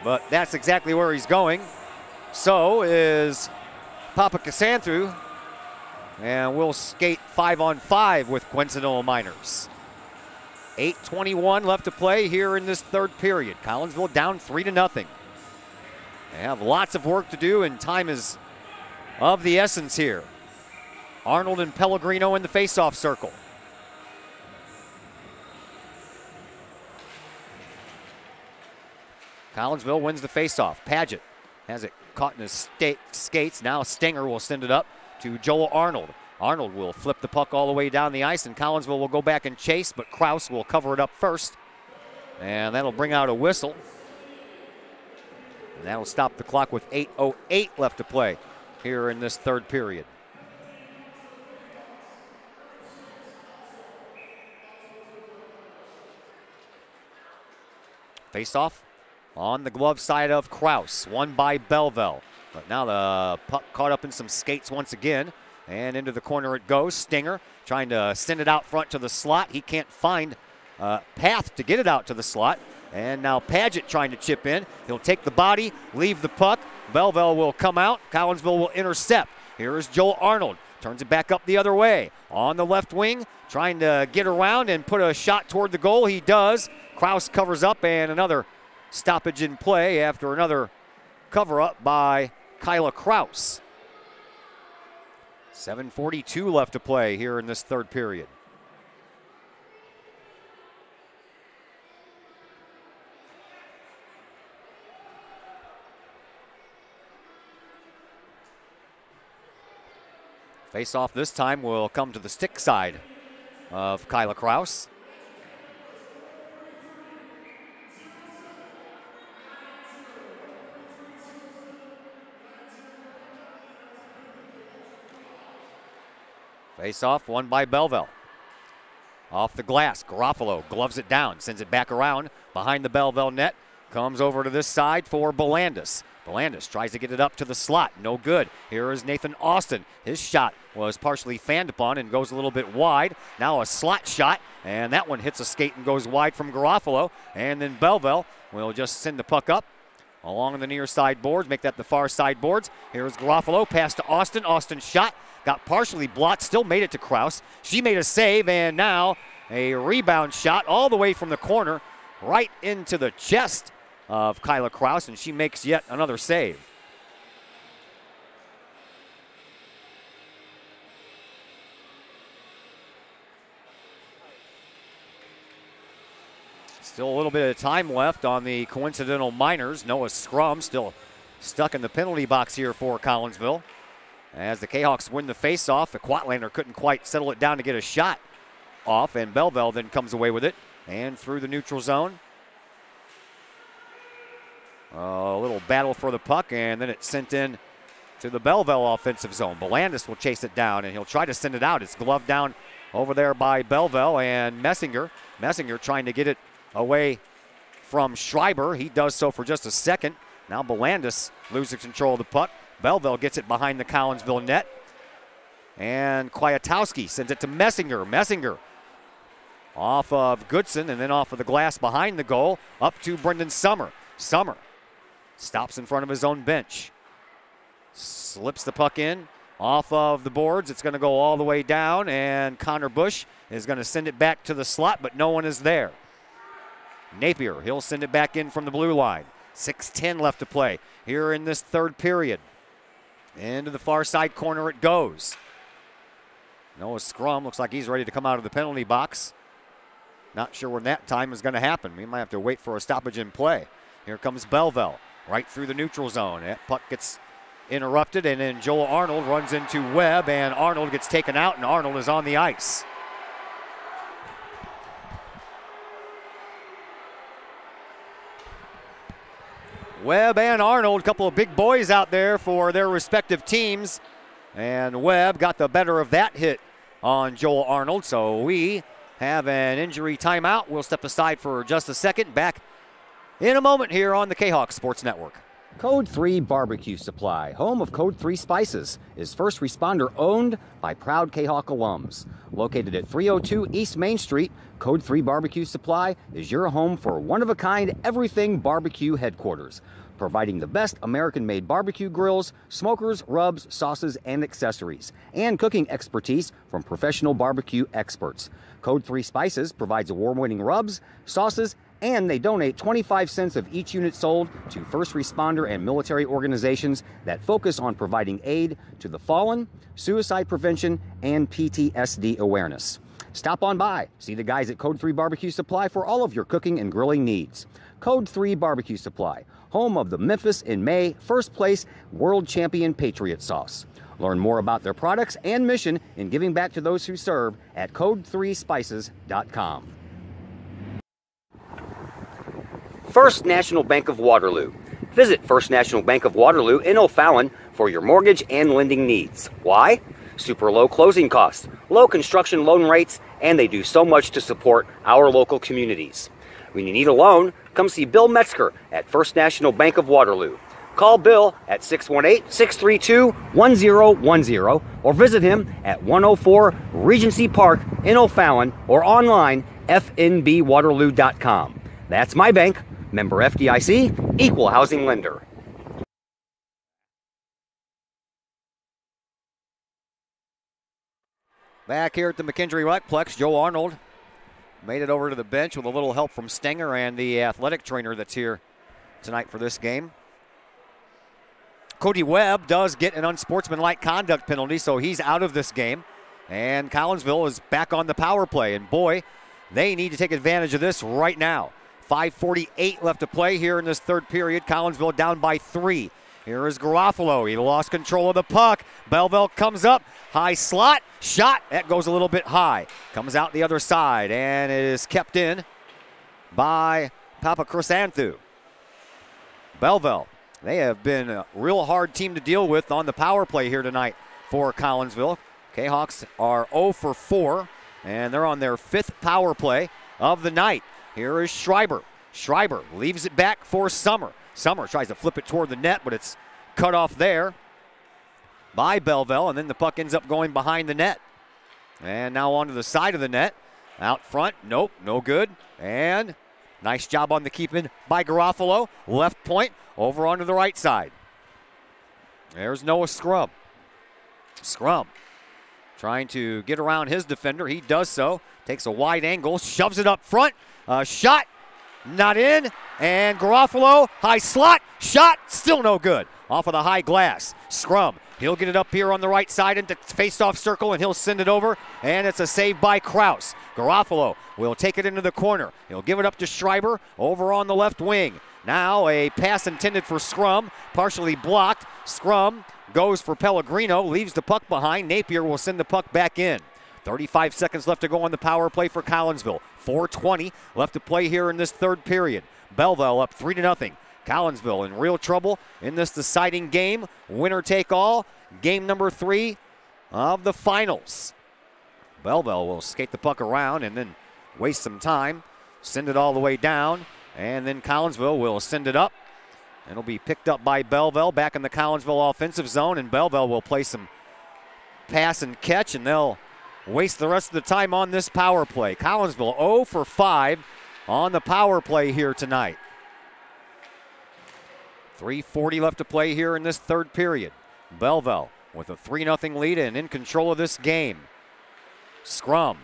But that's exactly where he's going. So is Papa Chrysanthu, and we'll skate 5-on-5 with Coincidental Miners. 8:21 left to play here in this third period. Collinsville down 3-0. They have lots of work to do, and time is of the essence here. Arnold and Pellegrino in the face-off circle. Collinsville wins the face-off. Paget has it caught in his skates. Now Stenger will send it up to Joel Arnold. Arnold will flip the puck all the way down the ice, and Collinsville will go back and chase, but Kraus will cover it up first. And that'll bring out a whistle. And that'll stop the clock with 8:08 left to play here in this third period. Face-off on the glove side of Kraus, won by Belleville. But now the puck caught up in some skates once again, and into the corner it goes. Stinger trying to send it out front to the slot. He can't find a path to get it out to the slot. And now Paget trying to chip in. He'll take the body, leave the puck. Belleville will come out. Collinsville will intercept. Here is Joel Arnold. Turns it back up the other way. On the left wing, trying to get around and put a shot toward the goal. He does. Kraus covers up, and another stoppage in play after another cover-up by Kyla Kraus. 7:42 left to play here in this third period. Face-off this time will come to the stick side of Kyla Kraus. Face-off won by Belleville. Off the glass, Garofalo gloves it down, sends it back around behind the Belleville net. Comes over to this side for Belandis. Belandis tries to get it up to the slot. No good. Here is Nathan Austin. His shot was partially fanned upon and goes a little bit wide. Now a slot shot, and that one hits a skate and goes wide from Garofalo. And then Belleville will just send the puck up along the near side boards, make that the far side boards. Here's Garofalo, pass to Austin. Austin's shot got partially blocked, still made it to Kraus. She made a save, and now a rebound shot all the way from the corner right into the chest of Kyla Kraus, and she makes yet another save. Still a little bit of time left on the Coincidental Miners. Noah Scrum still stuck in the penalty box here for Collinsville. As the Kahawks win the faceoff, the Quatlander couldn't quite settle it down to get a shot off, and Belleville then comes away with it and through the neutral zone. A little battle for the puck, and then it's sent in to the Belleville offensive zone. Belandis will chase it down, and he'll try to send it out. It's gloved down over there by Belleville, and Messinger trying to get it away from Schreiber. He does so for just a second. Now Belandis loses control of the puck. Belleville gets it behind the Collinsville net. And Kwiatkowski sends it to Messinger. Messinger off of Goodson and then off of the glass behind the goal up to Brendan Summer. Summer stops in front of his own bench. Slips the puck in off of the boards. It's going to go all the way down, and Connor Bush is going to send it back to the slot, but no one is there. Napier, he'll send it back in from the blue line. 6:10 left to play here in this third period. Into the far side corner it goes. Noah Scrum looks like he's ready to come out of the penalty box. Not sure when that time is going to happen. We might have to wait for a stoppage in play. Here comes Belleville right through the neutral zone. That puck gets interrupted, and then Joel Arnold runs into Webb, and Arnold gets taken out, and Arnold is on the ice. Webb and Arnold, a couple of big boys out there for their respective teams. And Webb got the better of that hit on Joel Arnold. So we have an injury timeout. We'll step aside for just a second. Back in a moment here on the Kahok Sports Network. Code 3 Barbecue Supply, home of Code 3 Spices, is first responder owned by proud Kahok alums. Located at 302 East Main Street, Code 3 Barbecue Supply is your home for one-of-a-kind everything barbecue headquarters, providing the best American-made barbecue grills, smokers, rubs, sauces, and accessories, and cooking expertise from professional barbecue experts. Code 3 Spices provides award-winning rubs, sauces, and they donate 25 cents of each unit sold to first responder and military organizations that focus on providing aid to the fallen, suicide prevention, and PTSD awareness. Stop on by, see the guys at Code 3 Barbecue Supply for all of your cooking and grilling needs. Code 3 Barbecue Supply, home of the Memphis in May first place world champion Patriot sauce. Learn more about their products and mission in giving back to those who serve at code3spices.com. First National Bank of Waterloo. Visit First National Bank of Waterloo in O'Fallon for your mortgage and lending needs. Why? Super low closing costs, low construction loan rates, and they do so much to support our local communities. When you need a loan, come see Bill Metzger at First National Bank of Waterloo. Call Bill at 618-632-1010 or visit him at 104 Regency Park in O'Fallon or online fnbwaterloo.com. That's my bank, member FDIC, equal housing lender. Back here at the McKendree Ruckplex, Joe Arnold made it over to the bench with a little help from Stenger and the athletic trainer that's here tonight for this game. Cody Webb does get an unsportsmanlike conduct penalty, so he's out of this game. And Collinsville is back on the power play. And boy, they need to take advantage of this right now. 5:48 left to play here in this third period. Collinsville down by 3. Here is Garofalo. He lost control of the puck. Belleville comes up. High slot. Shot. That goes a little bit high. Comes out the other side. And it is kept in by Papa Chrysanthu. Belleville. They have been a real hard team to deal with on the power play here tonight for Collinsville. Kahawks are 0 for 4. And they're on their 5th power play of the night. Here is Schreiber. Schreiber leaves it back for Summer. Summer tries to flip it toward the net, but it's cut off there by Belleville, and then the puck ends up going behind the net. And now onto the side of the net. Out front, nope, no good. And nice job on the keep-in by Garofalo. Left point, over onto the right side. There's Noah Scrum. Scrum trying to get around his defender. He does so. Takes a wide angle, shoves it up front. Shot, not in. And Garofalo, high slot, shot, still no good. Off of the high glass. Scrum, he'll get it up here on the right side into face-off circle, and he'll send it over. And it's a save by Kraus. Garofalo will take it into the corner. He'll give it up to Schreiber over on the left wing. Now a pass intended for Scrum, partially blocked. Scrum goes for Pellegrino, leaves the puck behind. Napier will send the puck back in. 35 seconds left to go on the power play for Collinsville. 4:20 left to play here in this third period. Belleville up 3-0. Collinsville in real trouble in this deciding game. Winner take all. Game number 3 of the finals. Belleville will skate the puck around and then waste some time. Send it all the way down. And then Collinsville will send it up. It'll be picked up by Belleville back in the Collinsville offensive zone. And Belleville will play some pass and catch, and they'll waste the rest of the time on this power play. Collinsville 0 for 5 on the power play here tonight. 3:40 left to play here in this third period. Belleville with a 3-0 lead and in control of this game. Scrum.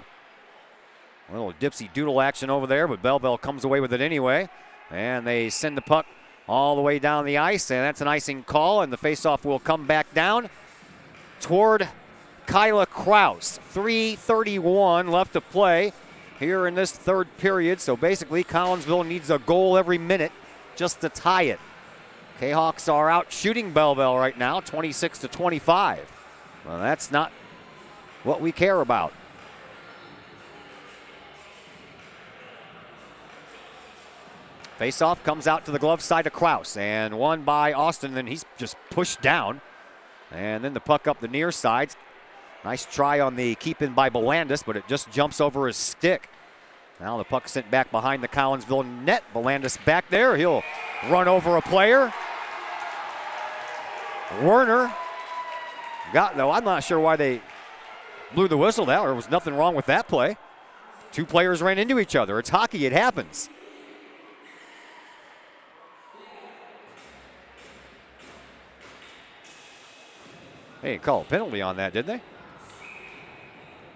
A little dipsy doodle action over there, but Belleville comes away with it anyway. And they send the puck all the way down the ice, and that's an icing call, and the faceoff will come back down toward Kyla Kraus. 3:31 left to play here in this third period, so basically Collinsville needs a goal every minute just to tie it. Kahawks are out shooting Belleville right now, 26-25. Well, that's not what we care about. Faceoff comes out to the glove side of Kraus, and won by Austin, and he's just pushed down. And then the puck up the near side. Nice try on the keep-in by Belandis, but it just jumps over his stick. Now the puck sent back behind the Collinsville net. Belandis back there. He'll run over a player. Werner got, no, I'm not sure why they blew the whistle now. There was nothing wrong with that play. Two players ran into each other. It's hockey. It happens. They didn't call a penalty on that, did they?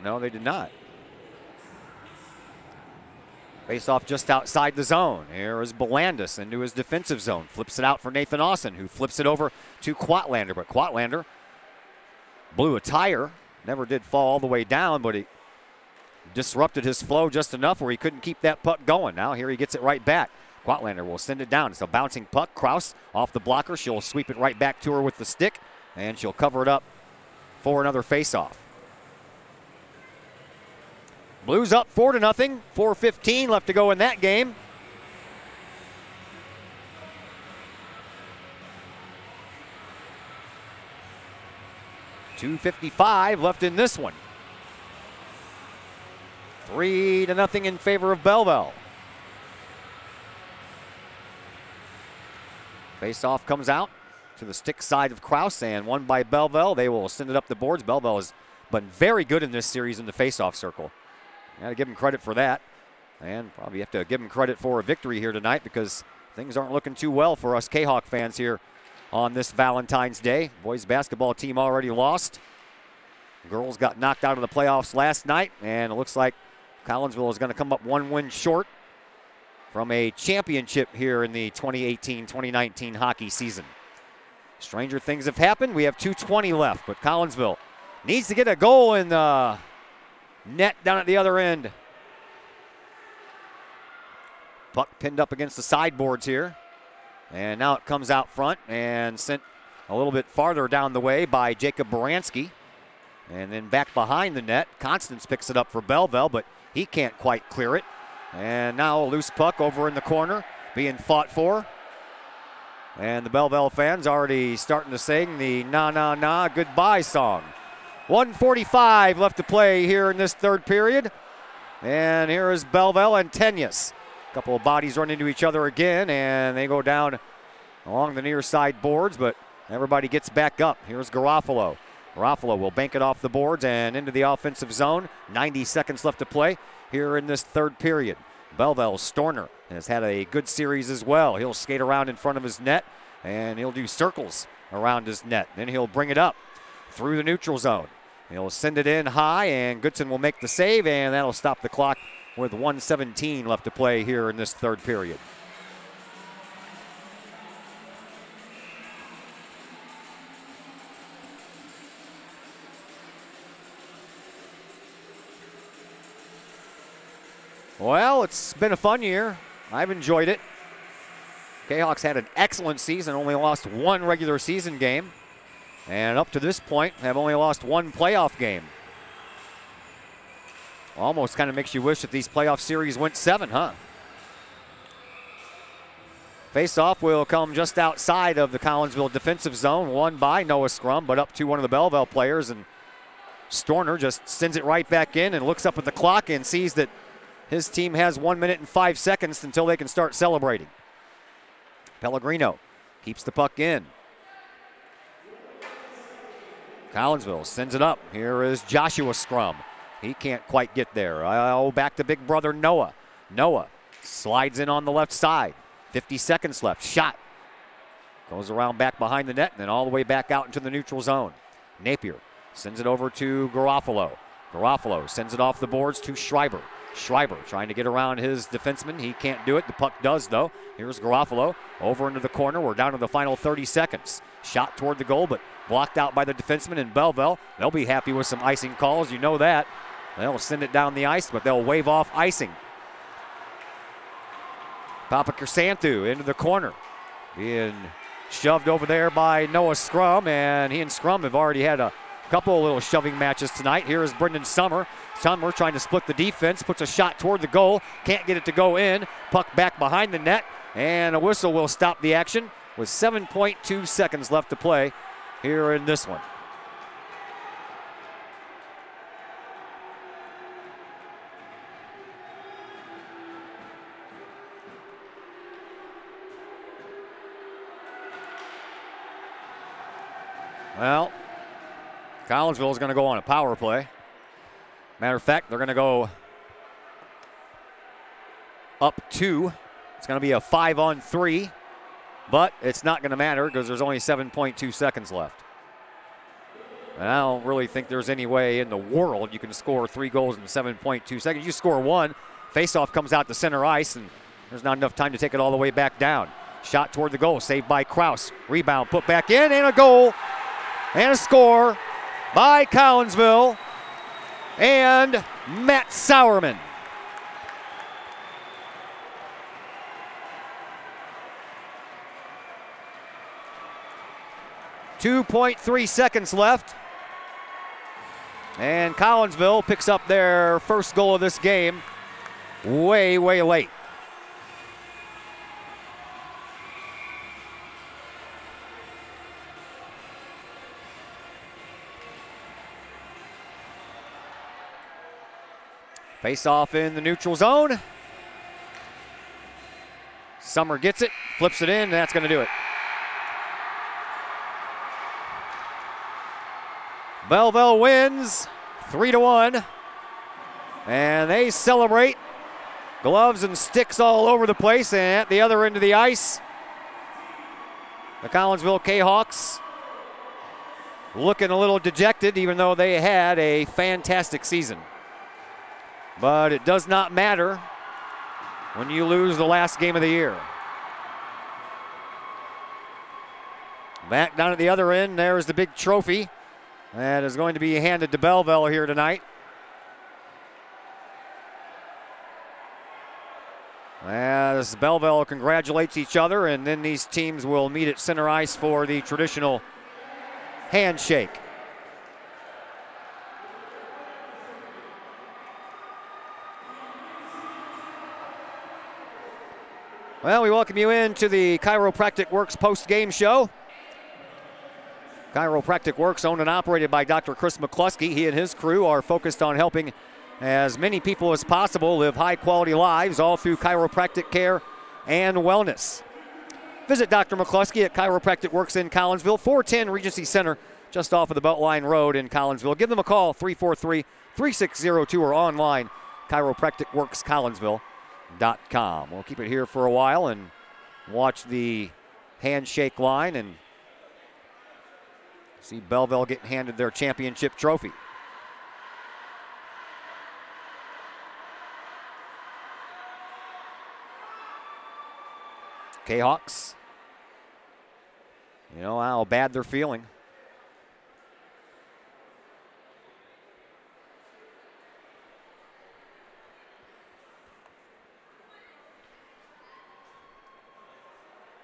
No, they did not. Face off just outside the zone. Here is Belandis into his defensive zone. Flips it out for Nathan Austin, who flips it over to Quatlander. But Quatlander blew a tire. Never did fall all the way down, but he disrupted his flow just enough where he couldn't keep that puck going. Now here he gets it right back. Quatlander will send it down. It's a bouncing puck. Kraus off the blocker. She'll sweep it right back to her with the stick, and she'll cover it up for another faceoff. Blues up 4-0. 4:15 left to go in that game. .255 left in this one. 3-0 in favor of Belleville. Faceoff comes out to the stick side of Kraus, and won by Belleville. They will send it up the boards. Belleville has been very good in this series in the faceoff circle. Got to give them credit for that, and probably have to give them credit for a victory here tonight because things aren't looking too well for us Kahawk fans here on this Valentine's Day. Boys basketball team already lost. Girls got knocked out of the playoffs last night, and it looks like Collinsville is going to come up one win short from a championship here in the 2018-2019 hockey season. Stranger things have happened. We have 2:20 left, but Collinsville needs to get a goal in the net down at the other end. Puck pinned up against the sideboards here. And now it comes out front and sent a little bit farther down the way by Jacob Baranski. And then back behind the net. Constance picks it up for Belleville, but he can't quite clear it. And now a loose puck over in the corner being fought for. And the Belleville fans already starting to sing the na na na goodbye song. 1:45 left to play here in this third period. And here is Belleville and Tenyas. A couple of bodies run into each other again, and they go down along the near side boards, but everybody gets back up. Here's Garofalo. Garofalo will bank it off the boards and into the offensive zone. 90 seconds left to play here in this third period. Belleville Storner has had a good series as well. He'll skate around in front of his net, and he'll do circles around his net. Then he'll bring it up through the neutral zone. He'll send it in high, and Goodson will make the save, and that'll stop the clock with 1:17 left to play here in this third period. Well, it's been a fun year. I've enjoyed it. Kahawks had an excellent season, only lost one regular season game. And up to this point, have only lost one playoff game. Almost kind of makes you wish that these playoff series went 7, huh? Face-off will come just outside of the Collinsville defensive zone, won by Noah Scrum, but up to one of the Belleville players, and Storner just sends it right back in and looks up at the clock and sees that his team has 1 minute and 5 seconds until they can start celebrating. Pellegrino keeps the puck in. Collinsville sends it up. Here is Joshua Scrum. He can't quite get there. Oh, back to big brother Noah. Noah slides in on the left side. 50 seconds left. Shot. Goes around back behind the net and then all the way back out into the neutral zone. Napier sends it over to Garofalo. Garofalo sends it off the boards to Schreiber. Schreiber trying to get around his defenseman. He can't do it. The puck does, though. Here's Garofalo over into the corner. We're down to the final 30 seconds. Shot toward the goal, but blocked out by the defenseman in Belleville. They'll be happy with some icing calls. You know that. They'll send it down the ice, but they'll wave off icing. Papa Chrysanthou into the corner. Being shoved over there by Noah Scrum, and he and Scrum have already had a couple of little shoving matches tonight. Here is Brendan Summer. Summer trying to split the defense, puts a shot toward the goal, can't get it to go in. Puck back behind the net, and a whistle will stop the action with 7.2 seconds left to play here in this one. Well, Collinsville is going to go on a power play. Matter of fact, they're going to go up 2. It's going to be a 5-on-3, but it's not going to matter because there's only 7.2 seconds left. And I don't really think there's any way in the world you can score 3 goals in 7.2 seconds. You score 1, faceoff comes out to center ice, and there's not enough time to take it all the way back down. Shot toward the goal, saved by Kraus. Rebound, put back in, and a goal. And a score by Collinsville and Matt Sauerman. .3 seconds left. And Collinsville picks up their first goal of this game way, way late. Face off in the neutral zone. Summer gets it, flips it in, and that's going to do it. Belleville wins 3-1. And they celebrate. Gloves and sticks all over the place, and at the other end of the ice, the Collinsville Kahawks looking a little dejected, even though they had a fantastic season. But it does not matter when you lose the last game of the year. Back down at the other end, there's the big trophy that is going to be handed to Belleville here tonight. As Belleville congratulates each other, and then these teams will meet at center ice for the traditional handshake. Well, we welcome you into the Chiropractic Works post-game show. Chiropractic Works, owned and operated by Dr. Chris McCluskey. He and his crew are focused on helping as many people as possible live high-quality lives, all through chiropractic care and wellness. Visit Dr. McCluskey at Chiropractic Works in Collinsville, 410 Regency Center, just off of the Beltline Road in Collinsville. Give them a call, 343-3602, or online, chiropracticworkscollinsville.com. We'll keep it here for a while and watch the handshake line and see Belleville get handed their championship trophy. Kahawks, you know how bad they're feeling.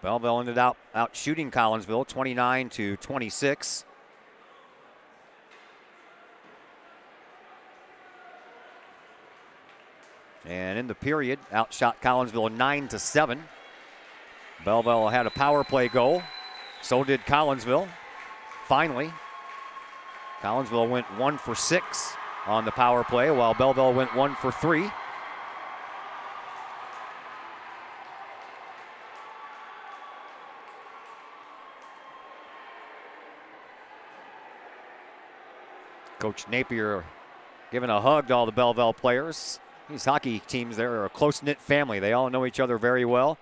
Belleville ended out shooting Collinsville 29-26. And in the period, outshot Collinsville 9-7. Belleville had a power play goal. So did Collinsville. Finally, Collinsville went 1 for 6 on the power play, while Belleville went 1 for 3. Coach Napier giving a hug to all the Belleville players. These hockey teams, they're a close-knit family. They all know each other very well.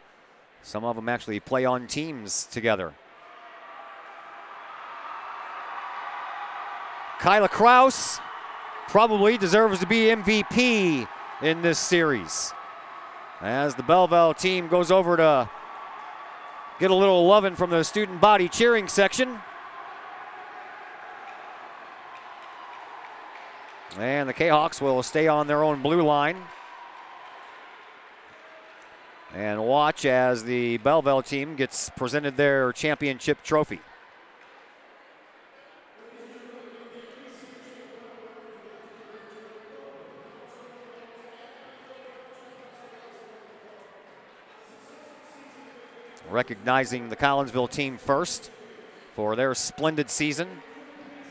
Some of them actually play on teams together. Kyla Kraus probably deserves to be MVP in this series. As the Belleville team goes over to get a little loving from the student body cheering section. And the Kahawks will stay on their own blue line and watch as the Belleville team gets presented their championship trophy. Recognizing the Collinsville team first for their splendid season.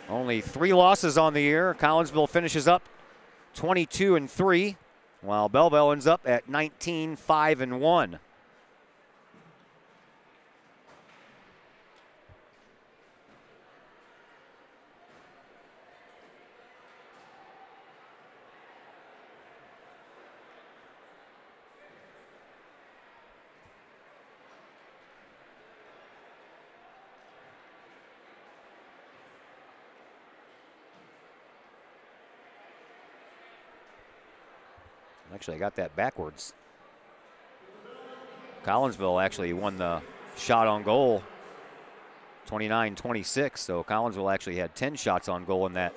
Only 3 losses on the year. Collinsville finishes up 22-3, while Belleville ends up at 19-5-1. Actually, I got that backwards. Collinsville actually won the shot on goal 29-26, so Collinsville actually had 10 shots on goal in that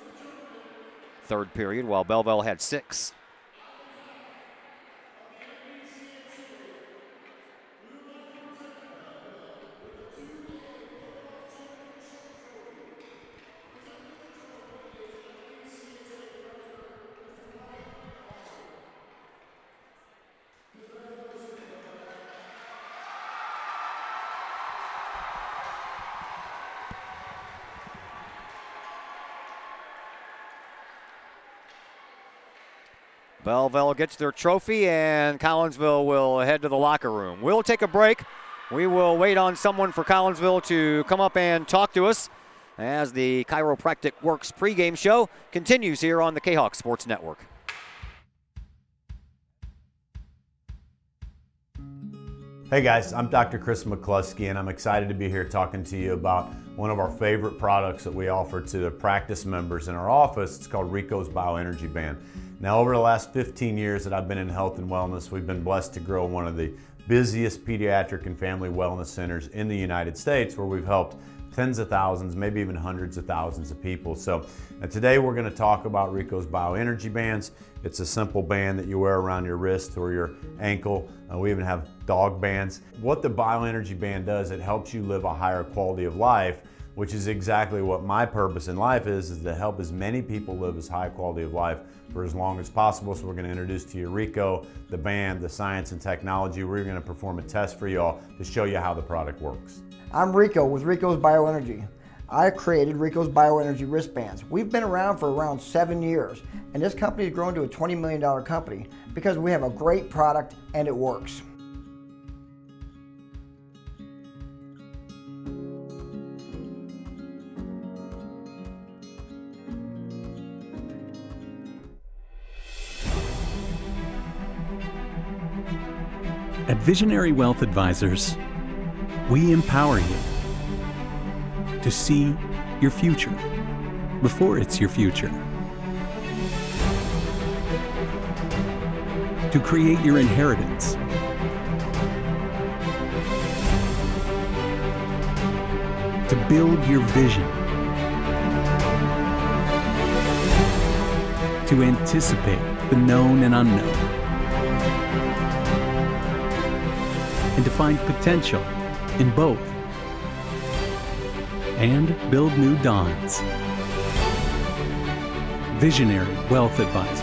third period, while Belleville had 6. Belleville gets their trophy, and Collinsville will head to the locker room. We'll take a break. We will wait on someone for Collinsville to come up and talk to us as the Chiropractic Works pregame show continues here on the Kahok Sports Network. Hey guys, I'm Dr. Chris McCluskey, and I'm excited to be here talking to you about one of our favorite products that we offer to the practice members in our office. It's called Rico's Bioenergy Band. Now, over the last 15 years that I've been in health and wellness, we've been blessed to grow one of the busiest pediatric and family wellness centers in the United States, where we've helped tens of thousands, maybe even hundreds of thousands of people. So today we're going to talk about Rico's Bioenergy Bands. It's a simple band that you wear around your wrist or your ankle. We even have dog bands. What the Bioenergy Band does, it helps you live a higher quality of life, which is exactly what my purpose in life is to help as many people live as high quality of life for as long as possible. So we're going to introduce to you Rico, the band, the science and technology. We're going to perform a test for y'all to show you how the product works. I'm Rico with Rico's Bioenergy. I created Rico's Bioenergy wristbands. We've been around for around 7 years, and this company has grown to a $20 million company because we have a great product and it works. At Visionary Wealth Advisors, we empower you to see your future before it's your future, to create your inheritance, to build your vision, to anticipate the known and unknown, and to find potential in both, and build new dawns. Visionary Wealth Advisors.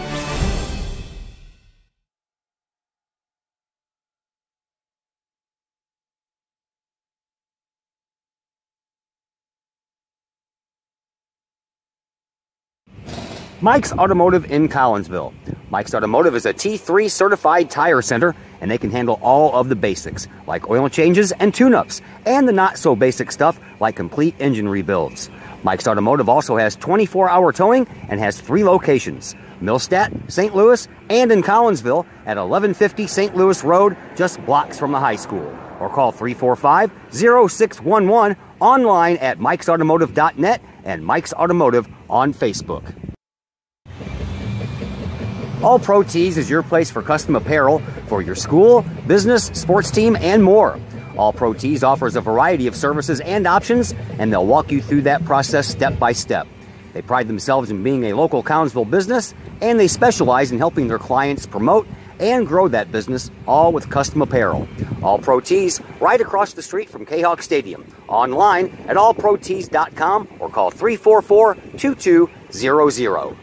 Mike's Automotive in Collinsville. Mike's Automotive is a T3 certified tire center, and they can handle all of the basics like oil changes and tune-ups, and the not so basic stuff like complete engine rebuilds. Mike's Automotive also has 24-hour towing and has 3 locations: Millstadt, St. Louis, and in Collinsville at 1150 St. Louis Road, just blocks from the high school. Or call 345-0611, online at mikesautomotive.net and Mike's Automotive on Facebook. All Pro Tees is your place for custom apparel for your school, business, sports team, and more. All Pro Tees offers a variety of services and options, and they'll walk you through that process step by step. They pride themselves in being a local Collinsville business, and they specialize in helping their clients promote and grow that business, all with custom apparel. All Pro Tees, right across the street from Kahok Stadium. Online at allprotees.com or call 344-2200.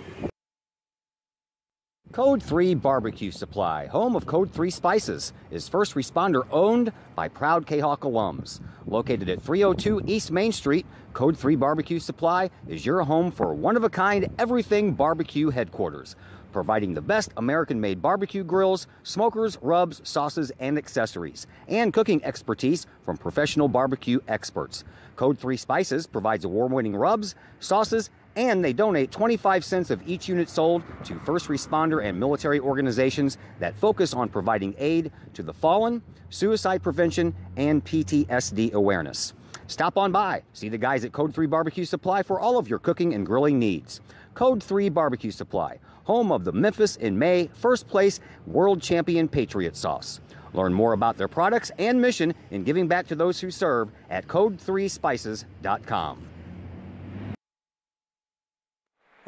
Code 3 Barbecue Supply, home of Code 3 Spices, is first responder owned by proud Kahok alums. Located at 302 East Main Street, Code 3 Barbecue Supply is your home for one-of-a-kind everything barbecue headquarters, providing the best American-made barbecue grills, smokers, rubs, sauces, and accessories, and cooking expertise from professional barbecue experts. Code 3 Spices provides award-winning rubs, sauces, and they donate 25 cents of each unit sold to first responder and military organizations that focus on providing aid to the fallen, suicide prevention, and PTSD awareness. Stop on by, see the guys at Code 3 Barbecue Supply for all of your cooking and grilling needs. Code 3 Barbecue Supply, home of the Memphis in May first place world champion Patriot sauce. Learn more about their products and mission in giving back to those who serve at code3spices.com.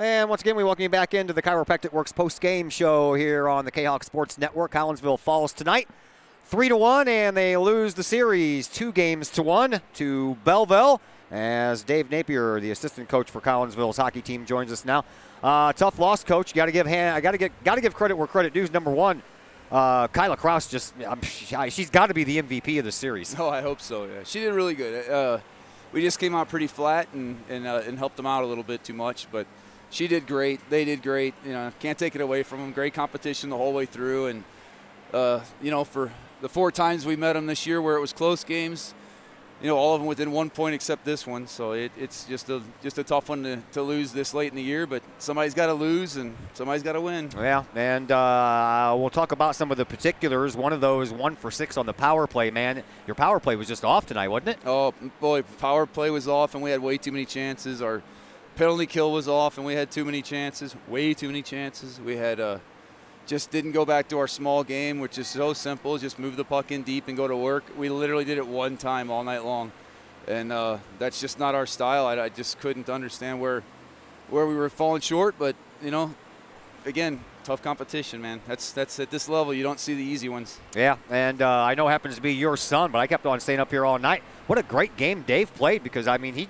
And once again, we welcome you back into the Chiropractic Works post-game show here on the Kahok Sports Network. Collinsville falls tonight 3-1, and they lose the series 2-1 to Belleville. As Dave Napier, the assistant coach for Collinsville's hockey team, joins us now. Tough loss, coach. I got to give credit where credit due. Number one, Kyla Kraus she's got to be the MVP of the series. Oh, I hope so. Yeah, she did really good. We just came out pretty flat and helped them out a little bit too much, but she did great. They did great. You know, can't take it away from them. Great competition the whole way through. And, you know, for the 4 times we met them this year where it was close games, you know, all of them within 1 point except this one. So it's just a tough one to lose this late in the year. But somebody's got to lose and somebody's got to win. Yeah, and we'll talk about some of the particulars. One of those, 1 for 6 on the power play, man. Your power play was just off tonight, wasn't it? Oh, boy, power play was off and we had way too many chances. Our penalty kill was off, and we had too many chances, way too many chances. We had just didn't go back to our small game, which is so simple, just move the puck in deep and go to work. We literally did it one time all night long, and that's just not our style. I just couldn't understand where we were falling short, but, you know, again, tough competition, man. That's at this level, you don't see the easy ones. Yeah, and I know it happens to be your son, but I kept on staying up here all night. What a great game Dave played, because, I mean, he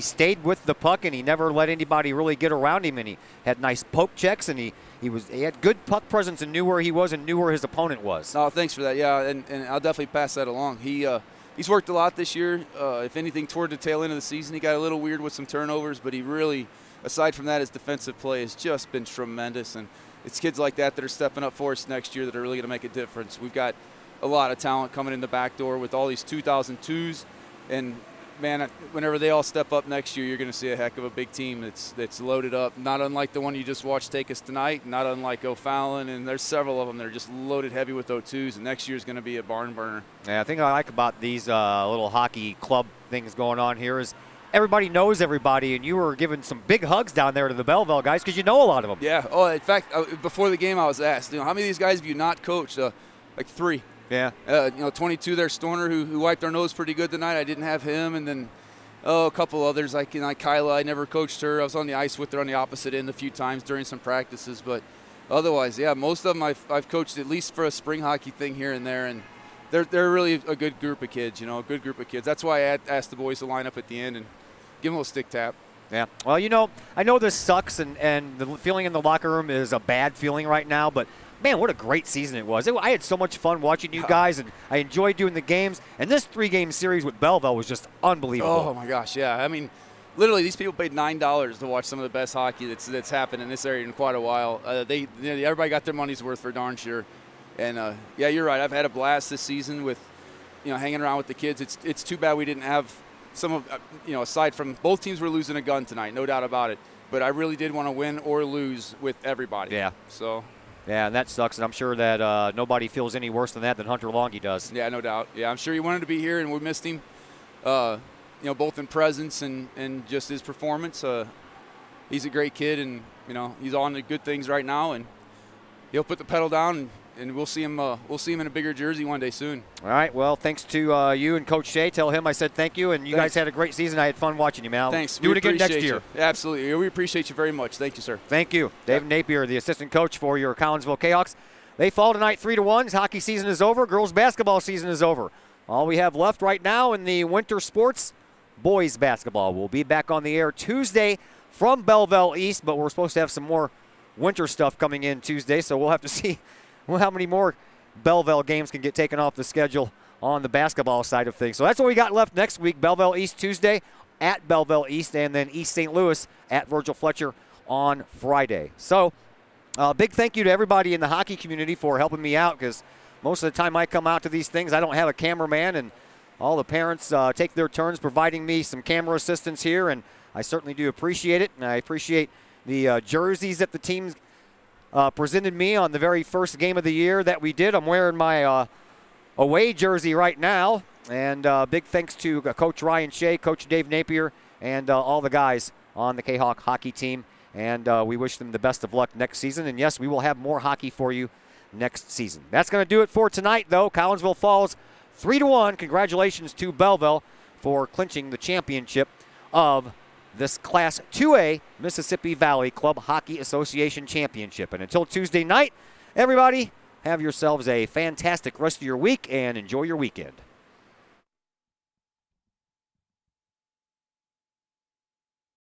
stayed with the puck, and he never let anybody really get around him, and he had nice poke checks, and he had good puck presence and knew where he was and knew where his opponent was. Oh, thanks for that. Yeah, and I'll definitely pass that along. He's worked a lot this year. If anything, toward the tail end of the season, he got a little weird with some turnovers, but he really, aside from that, his defensive play has just been tremendous, and it's kids like that are stepping up for us next year that are really going to make a difference. We've got a lot of talent coming in the back door with all these 2002s, and man, whenever they all step up next year, you're going to see a heck of a big team that's loaded up, not unlike the one you just watched take us tonight, not unlike O'Fallon, and there's several of them that are just loaded heavy with O2s, and next year is going to be a barn burner. Yeah, I think I like about these little hockey club things going on here is everybody knows everybody, and you were giving some big hugs down there to the Belleville guys because you know a lot of them. Yeah. Oh, in fact, before the game I was asked, how many of these guys have you not coached? Like 3. Yeah. 22 there, Stoner, who wiped our nose pretty good tonight. I didn't have him. And then, a couple others like Kyla. I never coached her. I was on the ice with her on the opposite end a few times during some practices. But otherwise, yeah, most of them I've coached at least for a spring hockey thing here and there. And they're really a good group of kids, a good group of kids. That's why I asked the boys to line up at the end and give them a little stick tap. Yeah. Well, I know this sucks, and the feeling in the locker room is a bad feeling right now, but man, what a great season it was. I had so much fun watching you guys, and I enjoyed doing the games. And this 3-game series with Belleville was just unbelievable. Oh, my gosh, yeah. I mean, literally, these people paid $9 to watch some of the best hockey that's happened in this area in quite a while. Everybody got their money's worth for darn sure. And, yeah, you're right. I've had a blast this season with, hanging around with the kids. It's too bad we didn't have some of, aside from both teams were losing a gun tonight, no doubt about it. But I really did want to win or lose with everybody. Yeah. So. Yeah, and that sucks, and I'm sure that nobody feels any worse than Hunter Longy does. Yeah, no doubt. Yeah, I'm sure he wanted to be here, and we missed him, both in presence and just his performance. He's a great kid, and, he's on to good things right now, and he'll put the pedal down, and we'll see him. We'll see him in a bigger jersey one day soon. All right. Well, thanks to you and Coach Shea. Tell him I said thank you, and you guys had a great season. I had fun watching you, man. Thanks. Do it again next year. Absolutely. We appreciate you very much. Thank you, sir. Thank you, David Napier, the assistant coach for your Collinsville Kahawks. They fall tonight 3-1. Hockey season is over. Girls basketball season is over. All we have left right now in the winter sports, boys basketball. We'll be back on the air Tuesday from Belleville East, but we're supposed to have some more winter stuff coming in Tuesday, so we'll have to see how many more Belleville games can get taken off the schedule on the basketball side of things. So that's what we got left next week. Belleville East Tuesday at Belleville East, and then East St. Louis at Virgil Fletcher on Friday. So big thank you to everybody in the hockey community for helping me out, because most of the time I come out to these things, I don't have a cameraman, and all the parents take their turns providing me some camera assistance here, and I certainly do appreciate it. And I appreciate the jerseys that the teams presented me on the very first game of the year that we did. I'm wearing my away jersey right now, and big thanks to Coach Ryan Shea, Coach Dave Napier, and all the guys on the Kahok hockey team, and we wish them the best of luck next season. And yes, we will have more hockey for you next season. That's going to do it for tonight, though. Collinsville falls 3-1. Congratulations to Belleville for clinching the championship of this Class 2A Mississippi Valley Club Hockey Association Championship. And until Tuesday night, everybody, have yourselves a fantastic rest of your week and enjoy your weekend.